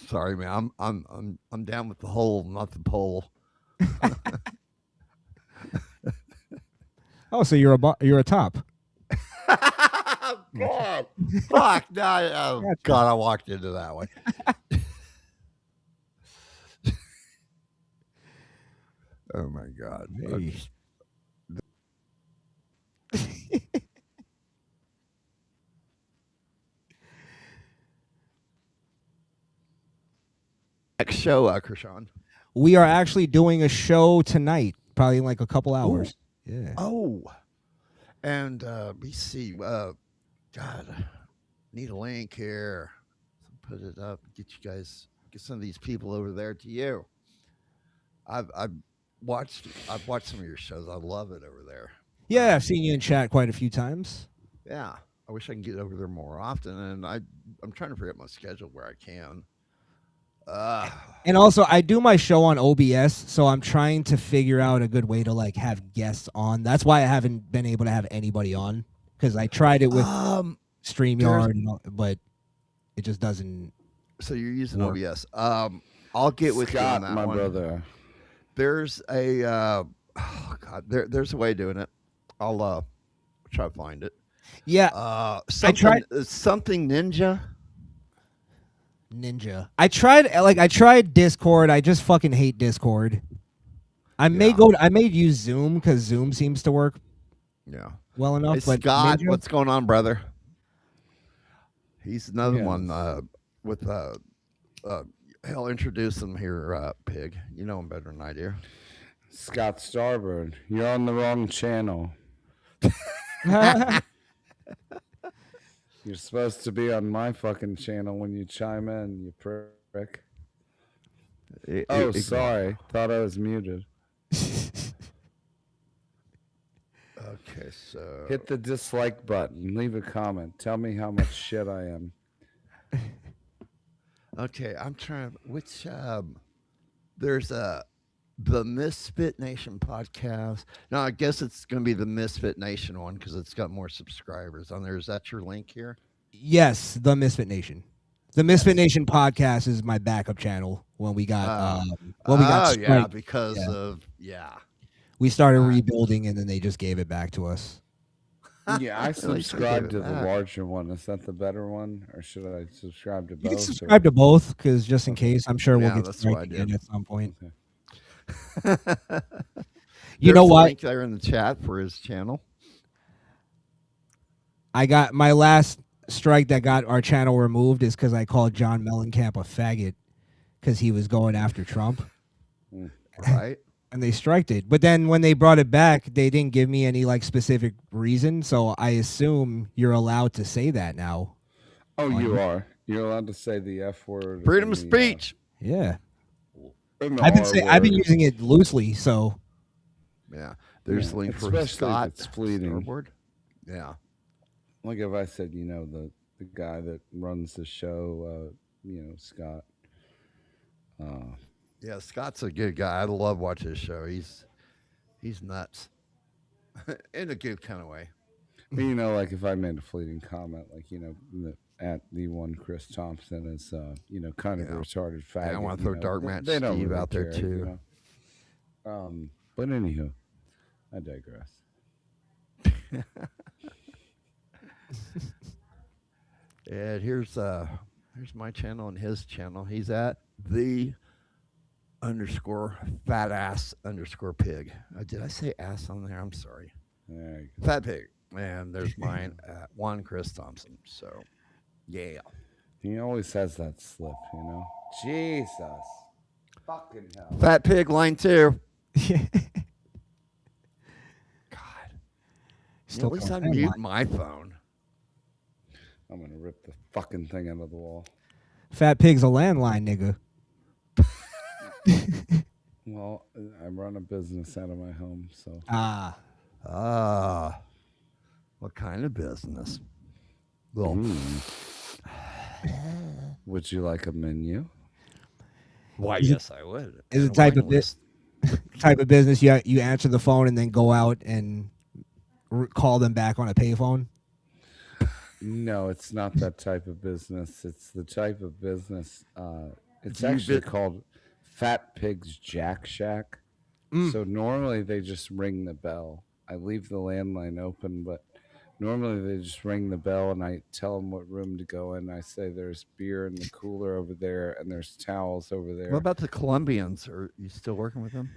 Sorry, man. I'm down with the hole, not the pole. Oh, so you're a top. God, fuck! No, oh, God, I walked into that one. Oh my God! Hey. Next show, Krishan. We are actually doing a show tonight, probably in like a couple hours. Yeah. Oh, and we see. God, need a link here. Put it up. Get you guys. Get some of these people over there to you. I've watched some of your shows. I love it over there. Yeah, I've seen you in chat quite a few times. Yeah, I wish I can get over there more often, and I'm trying to figure out my schedule where I can. And also, I do my show on OBS, so I'm trying to figure out a good way to like have guests on. That's why I haven't been able to have anybody on, because I tried it with StreamYard, but it just doesn't. So you're using work. OBS. I'll get with you on Scott, that my one. brother. There's a there's a way of doing it. I'll try to find it. Yeah, something, something Ninja. I tried Discord. I just fucking hate Discord. I may use Zoom because Zoom seems to work. Yeah. Well enough. Hey, but Scott, Ninja? what's going on, brother? He's another Yes. one with hell, introduce him here, Pig. You know him better than I do. Scott Starbird, you're on the wrong channel. You're supposed to be on my fucking channel when you chime in, you prick. Oh, sorry. Thought I was muted. Okay, so Hit the dislike button. Leave a comment. Tell me how much shit I am. okay, I'm trying. Which there's the Misfit Nation podcast. No, I guess it's going to be the Misfit Nation one because it's got more subscribers on there. Is that your link here? Yes, the Misfit Nation. The Misfit Nation podcast is my backup channel when we got yeah, strike. because Yeah. of We started rebuilding and then they just gave it back to us. Yeah, I At least they subscribe gave to it the back. larger one. Is that the better one? Or should I subscribe to both? You can subscribe to both because just in case, I'm sure we'll Yeah, get that's strike what I again did. at some point. There's You know a what? link there in the chat for his channel. I got my last strike that got our channel removed is because I called John Mellencamp a faggot because he was going after Trump. Right. and they striked it. But then when they brought it back, they didn't give me any like specific reason. So I assume you're allowed to say that now. Oh, you are. You're allowed to say the F word. Freedom and of the, speech. Yeah. and the I've R been word. using it loosely, so Yeah. There's Yeah, link for especially if Scott. it's fleeting. Starboard. Yeah. Like if I said, the guy that runs the show, Scott. Yeah, Scott's a good guy. I love watching his show. He's nuts. In a good kind of way. But, like if I made a fleeting comment, like, at the one Chris Thompson is, kind of a retarded faggot. I want to throw Dark Match they don't Steve really out there care, too. But anywho, I digress. And here's my channel and his channel. He's at _fat_ass_pig. Did I say ass on there? I'm sorry. Fat pig. And there's mine at one Chris Thompson. So, yeah. He always has that slip, Jesus. Fucking hell. Fat pig line 2. God. Still at least I can't mute find my phone. I'm going to rip the fucking thing out of the wall. Fat Pig's a landline nigga. Well, I run a business out of my home, so. What kind of business? Well, would you like a menu? Why, yes, I would. Is it type of business you answer the phone and then go out and call them back on a payphone? No, it's not that type of business. It's the type of business. It's actually called Fat Pig's Jack Shack. So normally they just ring the bell. I leave the landline open, but normally they just ring the bell and I tell them what room to go in. I say there's beer in the cooler over there and there's towels over there. What about the Colombians? Are you still working with them?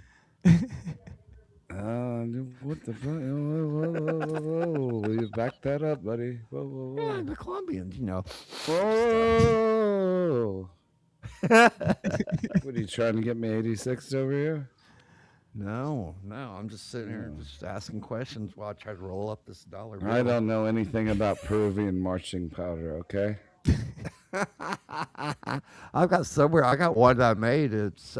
What the fuck? Whoa. Will you back that up, buddy? Whoa. Yeah, the Colombians, Whoa. What are you trying to get me 86 over here? No. I'm just sitting here just asking questions while I try to roll up this dollar bill. I don't know anything about Peruvian marching powder, okay? I got one that I made. It's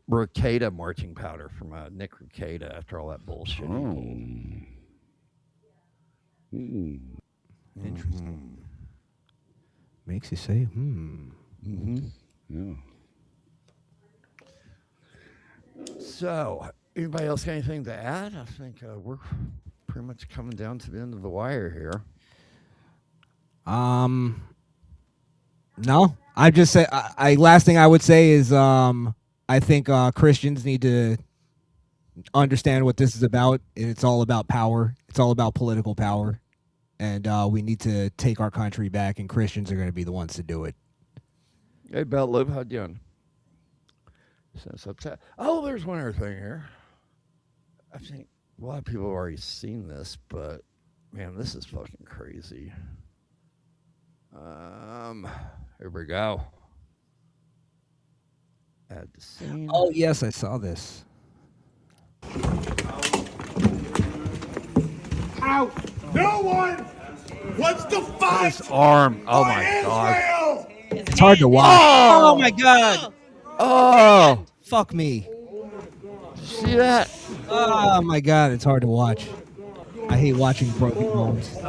Ricada marching powder from Nick Ricada after all that bullshit. Interesting. Makes you say, Yeah. So, anybody else got anything to add? I think we're pretty much coming down to the end of the wire here. No. I just say last thing I would say is I think Christians need to understand what this is about. It's all about power. It's all about political power. And we need to take our country back, and Christians are going to be the ones to do it. Hey, Beltlib, how you doing? Oh, there's one other thing here. I think a lot of people have already seen this, but man, this is fucking crazy. Here we go. Add the scene. Oh, yes, I saw this. Out! No one wants to fight! His arm. Oh my god. It's hard to watch. Oh my god. Oh. Fuck me. See that? Oh my god, it's hard to watch. I hate watching broken bones. Let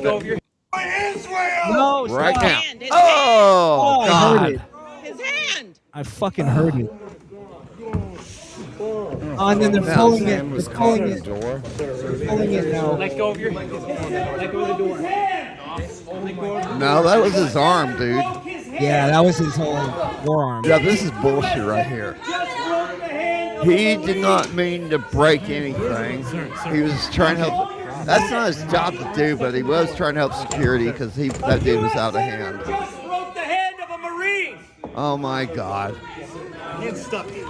go of your Israel! No, Right stop. now. Oh, I God. heard it. His hand! I fucking heard it. Oh, and then they're pulling it. They're pulling it. They're pulling it now. Let go of your hand. Let go of the door. No, that was his arm, dude. Yeah, that was his whole forearm. Yeah, this is bullshit right here. He did not mean to break anything. He was trying to help. That's not his job to do, but he was trying to help security because that dude was out of hand. Just broke the hand of a Marine! Oh my God. Get stuck in.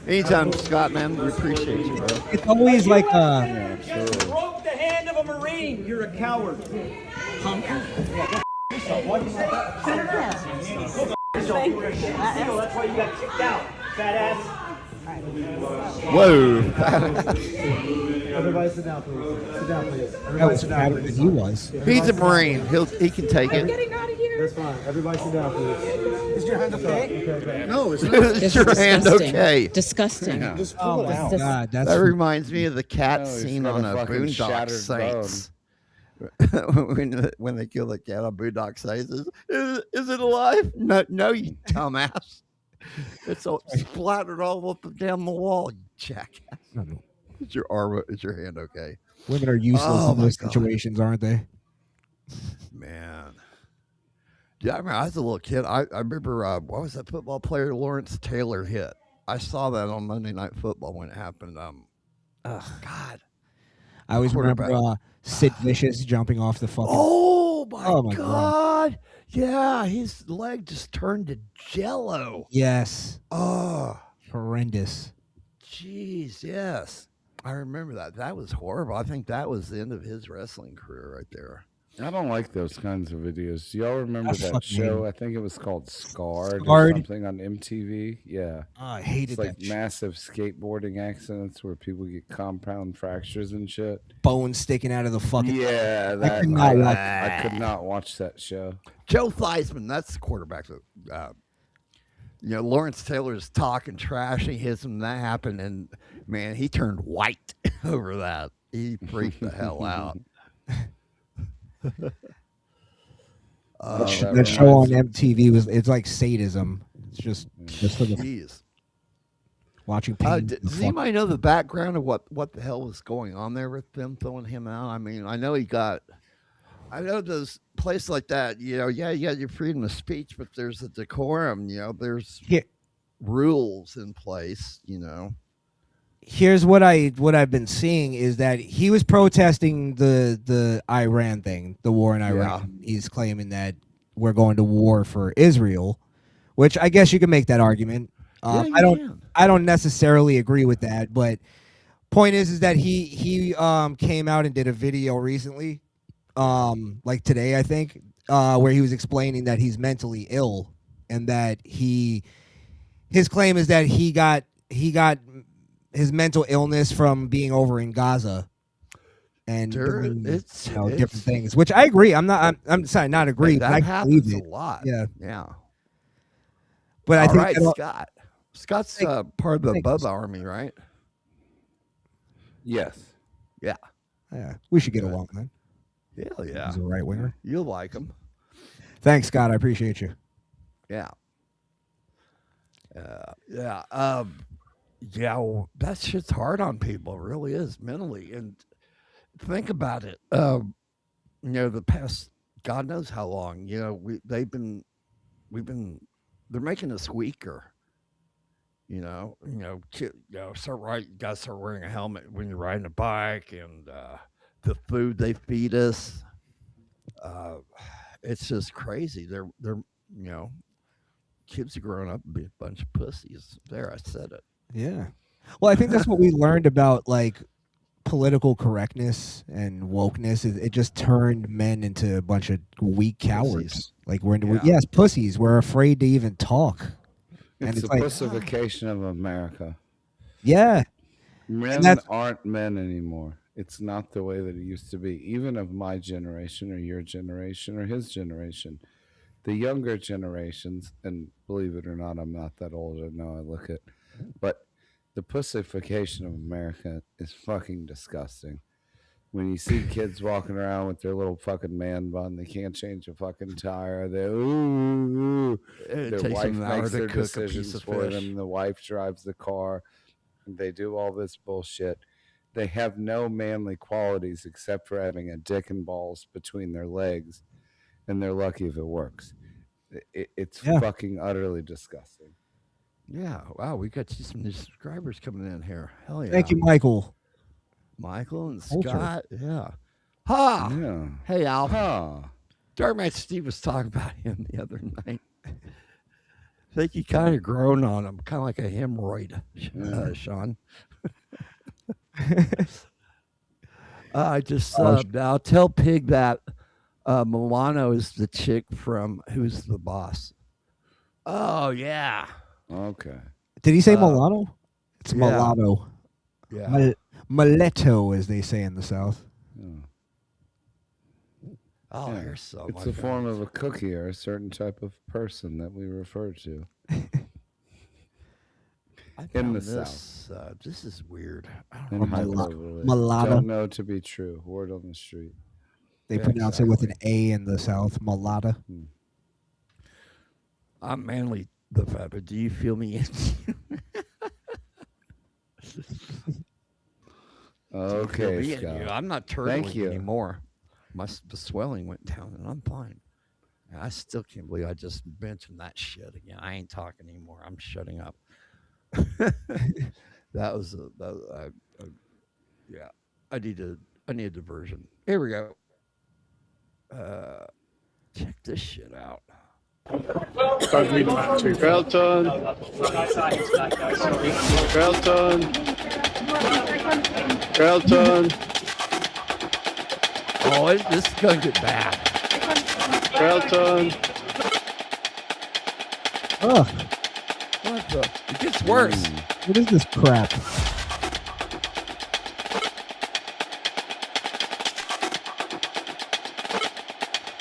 Anytime, Scott, man, we appreciate you, bro. It's always like Just broke the hand of a Marine. You're a coward. Punk. That's why you got kicked out, fat ass. Whoa. Everybody sit down, please. Sit down, please. That Everybody was sit down, fatter please. than he was. He's a Marine. He can take it. That's fine. Everybody sit down, please. Is your hand okay? No, it's not. Is your hand okay? Disgusting. Yeah. Just Oh pull it my out. God, that's That reminds me of the cat No, he's scene got on a a fucking Boondock shattered Saints. when they kill the cat on Boondock Saints, is it alive? No, you dumbass. It's all splattered all up and down the wall, you jackass. Is your hand okay? Women are useless Oh in my those God. situations, aren't they? Man. Yeah, I remember I was a little kid. I remember, what was that football player Lawrence Taylor hit? I saw that on Monday Night Football when it happened. God. I always remember Quarterback. Sid Vicious jumping off the fucking. Oh my, God. God. Yeah, his leg just turned to jello. Yes. Oh, Horrendous. jeez, yes. I remember that. That was horrible. I think that was the end of his wrestling career right there. I don't like those kinds of videos. Do y'all remember that fucking show? hate I think it was called Scarred or Scarred? something on MTV. Yeah. Oh, I hated It's like that shit. massive skateboarding accidents where people get compound fractures and shit. Bone sticking out of the fucking. Yeah, I could not watch. I could not watch that show. Joe Theismann, that's the quarterback. Lawrence Taylor's talking trash. He hits him. That happened, and man, he turned white over that. He freaked the hell out. That show on MTV it's like sadism. It's just for the Jeez. watching pain. Does anybody know the background of what the hell was going on there with them throwing him out? I mean, I know those places like that, you got your freedom of speech, but there's a decorum, there's rules in place, Here's what I've been seeing is that he was protesting the Iran thing, the war in Iran. Yeah. He's claiming that we're going to war for Israel, which I guess you can make that argument. I don't necessarily agree with that, but point is that he came out and did a video recently, like today I think, where he was explaining that he's mentally ill and that his claim is that he got his mental illness from being over in Gaza and doing, different things, which I agree. I'm sorry, not agree. That I happens believe a lot. Yeah. But I think Scott. Scott's part of the Bubba Army, right? Yes. Yeah. Yeah. We should get along, man. Hell yeah. He's a right winger. You'll like him. Thanks, Scott. I appreciate you. Yeah. Well, that shit's hard on people. It really is mentally. And think about it. The past God knows how long. They're making us weaker. You gotta start wearing a helmet when you're riding a bike, and the food they feed us. It's just crazy. They're kids are growing up and be a bunch of pussies. There, I said it. Yeah. Well, I think that's what we learned about like political correctness and wokeness. It just turned men into a bunch of weak cowards. Like yes, pussies. We're afraid to even talk. And It's the like pussification of America. Yeah. Men aren't men anymore. It's not the way that it used to be, even of my generation or your generation or his generation. The younger generations, and believe it or not, I'm not that old. I know I look at, but the pussification of America is fucking disgusting. When you see kids walking around with their little fucking man bun, they can't change a fucking tire. Their wife makes their decisions for them. The wife drives the car. They do all this bullshit. They have no manly qualities except for having a dick and balls between their legs, and they're lucky if it works. It's fucking utterly disgusting. Yeah. Wow. We got some new subscribers coming in here. Hell yeah. Thank you, Michael. Michael and Culture. Scott. Yeah. Ha. Yeah. Hey, Al. Ha. Darkman Steve was talking about him the other night. I think he kind of grown on him, kind of like a hemorrhoid, Sean. I just subbed. Now tell Pig that Milano is the chick from Who's the Boss? Oh yeah. Okay. Did he say mulatto? It's yeah. mulatto. Yeah. Muletto, as they say in the South. Oh, Yeah. here's so It's much. a form of a cookie or a certain type of person that we refer to. In the South. This is weird. I In don't know. hyperbole. Mulatto. Don't know to be true. Word on the street. They Yeah, pronounce it with an A in the South, mulatto. I'm manly, the fat, but do you feel me? Okay, Scott. I'm not Thank turtling you. anymore. The swelling went down, and I'm fine. I still can't believe I just mentioned that shit again. I ain't talking anymore. I'm shutting up. That was yeah. I need a diversion. Here we go. Check this shit out. Don't read that too. Belton. Belton. Oh, this is gonna get bad. Belton. Ugh. What the? It gets worse. What is this crap?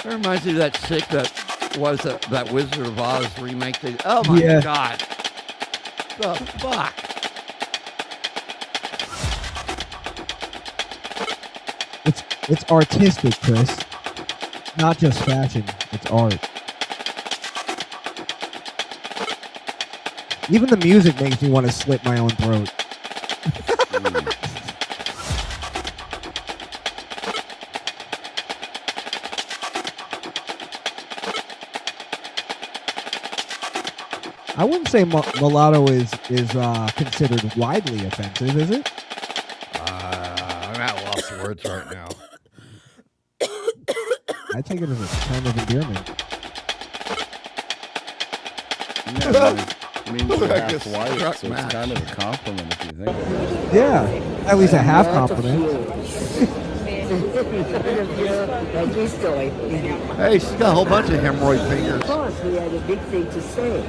That reminds me of that chick that was that Wizard of Oz remake. Oh my Yeah. god! The fuck! It's artistic, Chris. Not just fashion. It's art. Even the music makes me want to slit my own throat. I wouldn't say mulatto is considered widely offensive, is it? I'm at a loss of words right now. I take it as a term of endearment. Yeah, it means you're I half just white, struck so Matt. it's kind of a compliment if you think about it. Yeah, at least a half compliment. Hey, she's got a whole bunch of hemorrhoid fingers. Of course, we had a big thing to say.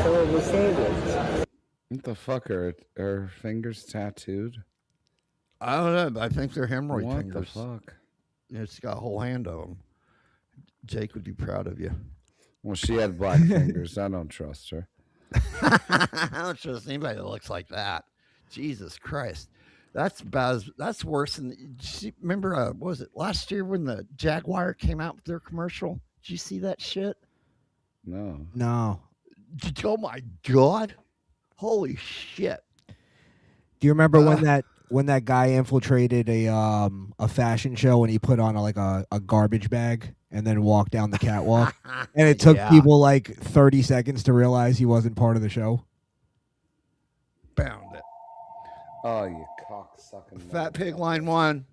So we said it. What the fuck are her fingers tattooed? I don't know, but I think they're hemorrhoid What fingers. the fuck? Yeah, she's got a whole hand of them. Jake would be proud of you. Well, she had black fingers. I don't trust her. I don't trust anybody that looks like that. Jesus Christ. That's worse than. Remember, what was it last year when the Jaguar came out with their commercial? Did you see that shit? No. No. Oh my god! Holy shit! Do you remember when that guy infiltrated a fashion show and he put on a garbage bag and then walked down the catwalk? And it took Yeah. people like 30 seconds to realize he wasn't part of the show. Found it. Oh, you cocksucking. Fat Pig Line 1.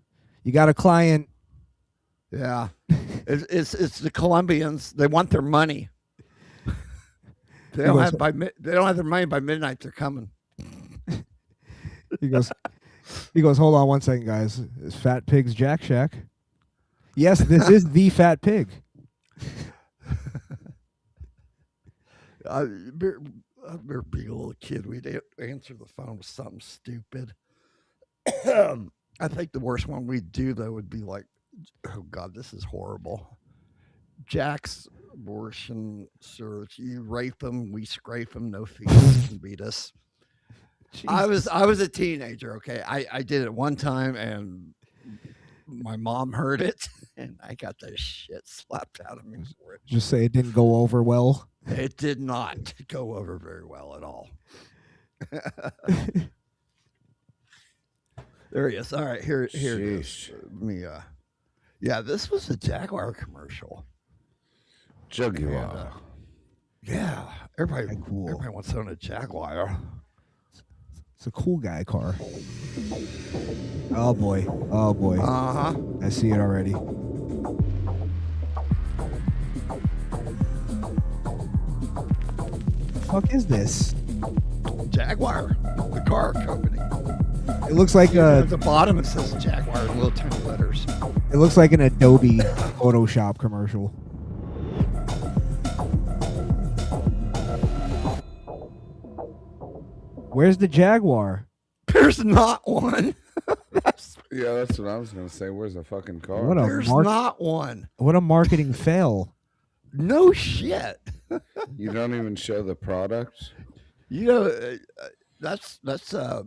You got a client. Yeah. It's the Colombians. They want their money. They don't have their money by midnight. They're coming. He goes, hold on one second, guys. Is Fat Pig's Jack Shack? Yes, this is the Fat Pig. I remember being a little kid. We'd answer the phone with something stupid. I think the worst one we'd do, though, would be like, oh, God, this is horrible. Jack's abortion search. You rape them, we scrape them, no fetus can beat us. I was a teenager, okay? I did it one time, and my mom heard it, and I got the shit slapped out of me for it. Just say it didn't go over well. It did not go over very well at all. There he is. All right, here it is. Yeah, this was a Jaguar commercial. Jaguar. Yeah, everybody wants to own a Jaguar. It's a cool guy car. Oh boy. Oh boy. Uh-huh. I see it already. The fuck is this? Jaguar, the car company. It looks like at the bottom it says Jaguar in little tiny letters. It looks like an Adobe Photoshop commercial. Where's the Jaguar? There's not one. Yeah, that's what I was gonna say. Where's the fucking car? What a There's not one. What a marketing fail. No shit. You don't even show the product. You know, that's the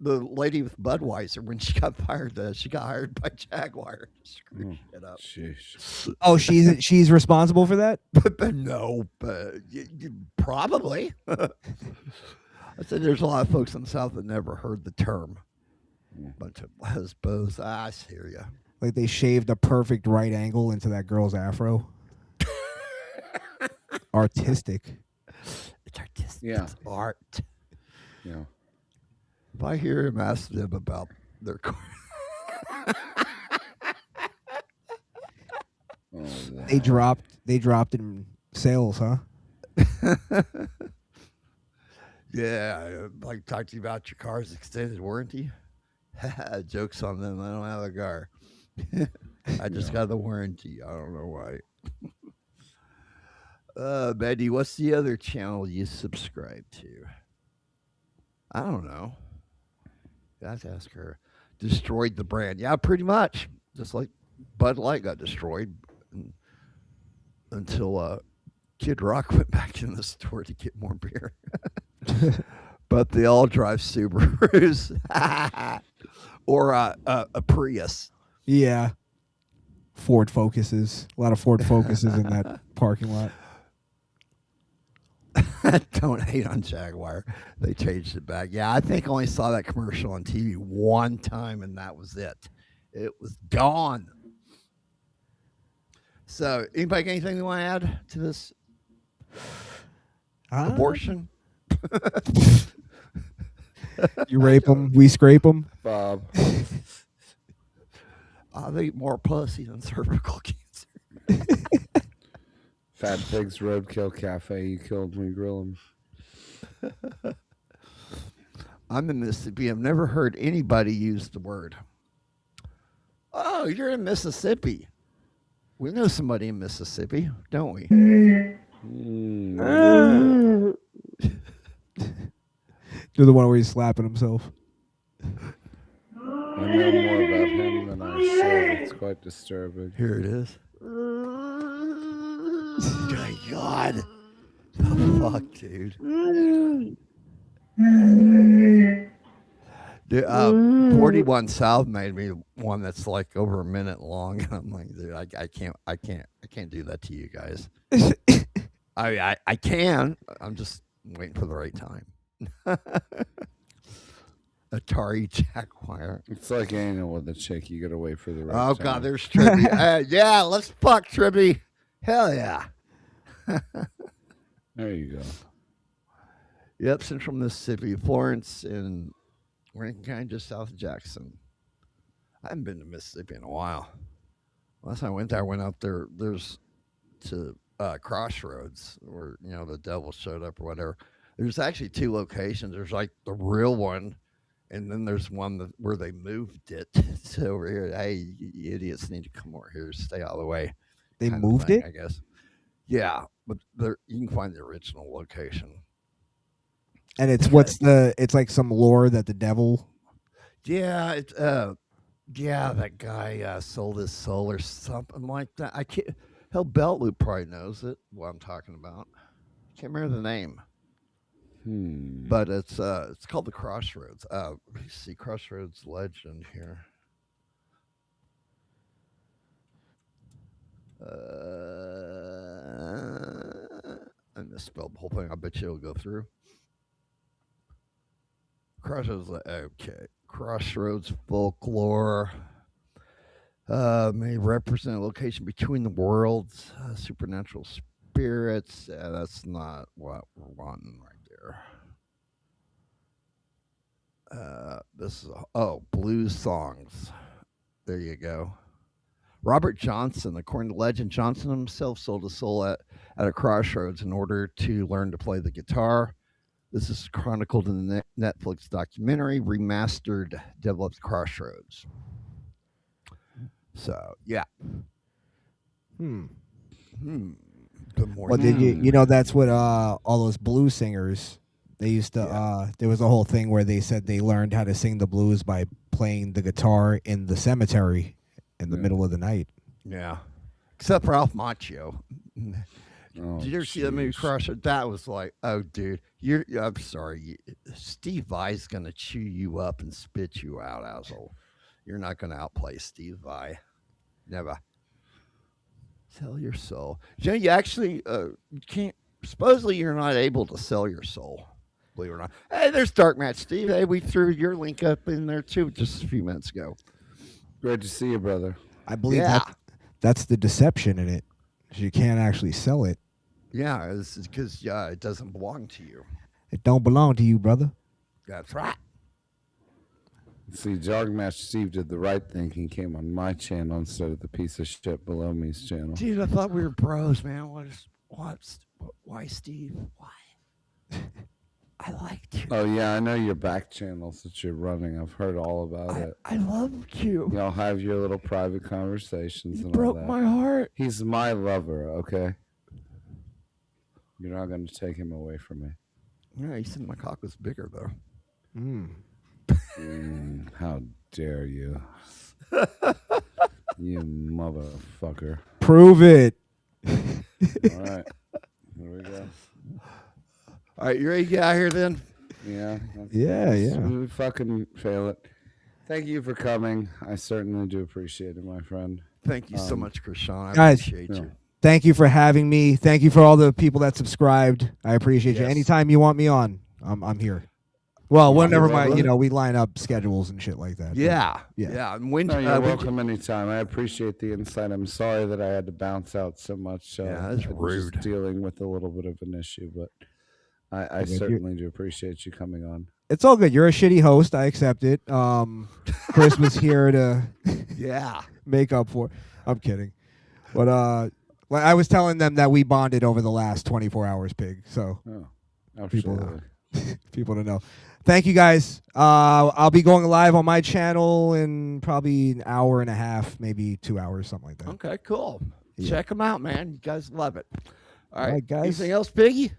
lady with Budweiser when she got fired. She got hired by Jaguar. Screw shit up. Sheesh. Oh, she's responsible for that? But no, but probably. I said there's a lot of folks in the South that never heard the term. Bunch of lesbos. I hear you. Like they shaved a perfect right angle into that girl's afro. Artistic. It's artistic. Yeah. It's art. Yeah. If I hear him ask them about their car. Oh, wow. They dropped in sales, huh? Yeah, like talk to you about your car's extended warranty. Joke's on them. I don't have a car. I just got the warranty. I don't know why. Betty, what's the other channel you subscribe to? I don't know. You have to ask her. Destroyed the brand. Yeah, pretty much. Just like Bud Light got destroyed until Kid Rock went back in the store to get more beer. But they all drive Subarus or a Prius. Yeah. Ford Focuses. A lot of Ford Focuses in that parking lot. Don't hate on Jaguar. They changed it back. Yeah, I think I only saw that commercial on TV one time, and that was it. It was gone. So, anybody got anything you want to add to this abortion? You rape them, we scrape them. Bob. They eat more pussy than cervical cancer. Fat Pigs Roadkill Cafe. You killed me, grill 'em. I'm in Mississippi. I've never heard anybody use the word. Oh, you're in Mississippi. We know somebody in Mississippi, don't we? Do the one where he's slapping himself. I know more about him than I should. It's quite disturbing. Here it is. My God. The fuck, dude. Dude, 41 South made me one that's like over a minute long. I'm like, dude, I can't do that to you guys. I can. I'm just waiting for the right time. Atari Jaguar. It's like anal with a chick. You gotta wait for the right Oh time. God, there's Tribby. Yeah, let's fuck Tribby. Hell yeah. There you go. Yep, Central Mississippi, Florence, and Rankin County, just south of Jackson. I haven't been to Mississippi in a while. Last time I went there, I went out there. There's to Crossroads, where the devil showed up or whatever. There's actually two locations. There's like the real one, and then there's one where they moved it to over here. Hey, you idiots need to come over here, stay out of the way. They kind of moved thing, it? I guess. Yeah, but there you can find the original location. And it's it's like some lore that the devil. Yeah, it's that guy sold his soul or something like that. I can't. Hell, Beltloop probably knows it. What I'm talking about. Can't remember the name. But it's called the Crossroads. Let me see Crossroads legend here. I misspelled the whole thing. I bet you it'll go through. Crossroads. Okay. Crossroads folklore may represent a location between the worlds, supernatural spirits. That's not what we're wanting right there. This is blues songs. There you go. Robert Johnson, according to legend, Johnson himself sold his soul at a crossroads in order to learn to play the guitar. This is chronicled in the Netflix documentary, Remastered Devil's Crossroads. So, yeah. Good morning. Well, did you know that's what all those blues singers they used to there was a whole thing where they said they learned how to sing the blues by playing the guitar in the cemetery in the middle of the night. Yeah. Except for Ralph Macchio. Oh, Did you ever see that movie Crossroads? That was like, oh, dude, I'm sorry. Steve Vai's going to chew you up and spit you out, asshole. You're not going to outplay Steve Vai. Never. Sell your soul. You know, you actually you can't, supposedly you're not able to sell your soul. Believe it or not. Hey, there's Dark Match Steve. Hey, we threw your link up in there too just a few minutes ago. Great to see you, brother. I believe that's the deception in it. You can't actually sell it. Yeah, it's because it doesn't belong to you. It don't belong to you, brother. That's right. See, Dark Match Steve did the right thing. He came on my channel instead of the piece of shit below me's channel. Dude, I thought we were bros, man. Why Steve? Why? I liked you. Oh, yeah, I know your back channels that you're running. I've heard all about it. I loved you. Y'all have your little private conversations. You and broke all that. my heart. He's my lover, okay? You're not going to take him away from me. Yeah, he said my cock was bigger, though. How dare you? You motherfucker. Prove it. All right. Here we go. All right, you ready to get out of here then? Yeah. Yeah. We fucking fail it. Thank you for coming. I certainly do appreciate it, my friend. Thank you so much, Krishan. I Guys, appreciate you. Thank you for having me. Thank you for all the people that subscribed. I appreciate you. Anytime you want me on, I'm here. Well, whenever we line up schedules and shit like that. Yeah. And when you're welcome anytime. I appreciate the insight. I'm sorry that I had to bounce out so much. That's rude. Just dealing with a little bit of an issue, but I certainly do appreciate you coming on. It's all good. You're a shitty host. I accept it. Chris was here to make up for. I'm kidding, but I was telling them that we bonded over the last 24 hours, Pig. So people to know. Thank you guys. I'll be going live on my channel in probably an hour and a half, maybe 2 hours, something like that. Okay, cool. Yeah. Check them out, man. You guys love it. All right, guys. Anything else, Piggy?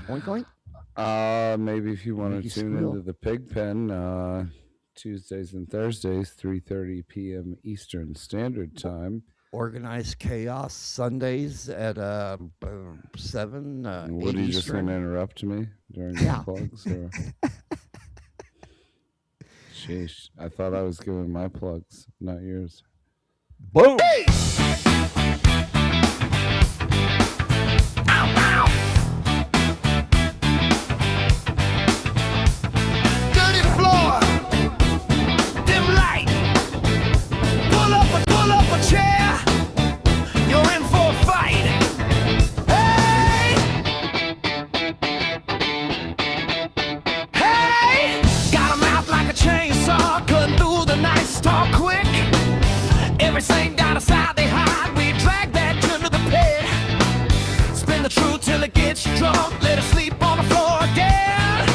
Oink, oink. Maybe if you want to tune into the Pig Pen, Tuesdays and Thursdays, 3:30 p.m. Eastern Standard Time. Organized Chaos Sundays at 7. What, are you just going to interrupt me during the plugs? Or? Sheesh. I thought I was giving my plugs, not yours. Boom! Hey! Everything down the side they hide, we drag that to the pit. Spin the truth till it gets drunk, let it sleep on the floor again.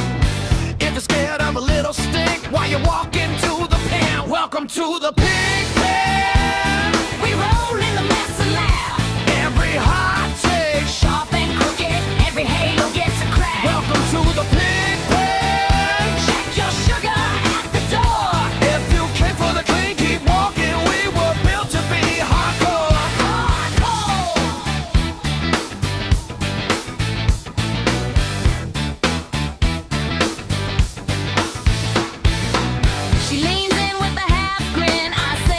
If you're scared of a little stink while you walk into the pen, welcome to the pig pen. We roll in the mess and laugh. Every hot take, sharp and crooked, every halo gets a crack. Welcome to the pig pen. Check your sugar at the door. If you came for the clean, keep walking. We were built to be hardcore. She leans in with a half grin. I say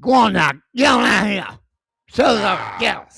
Go on now. Get on out here. Show the. Get.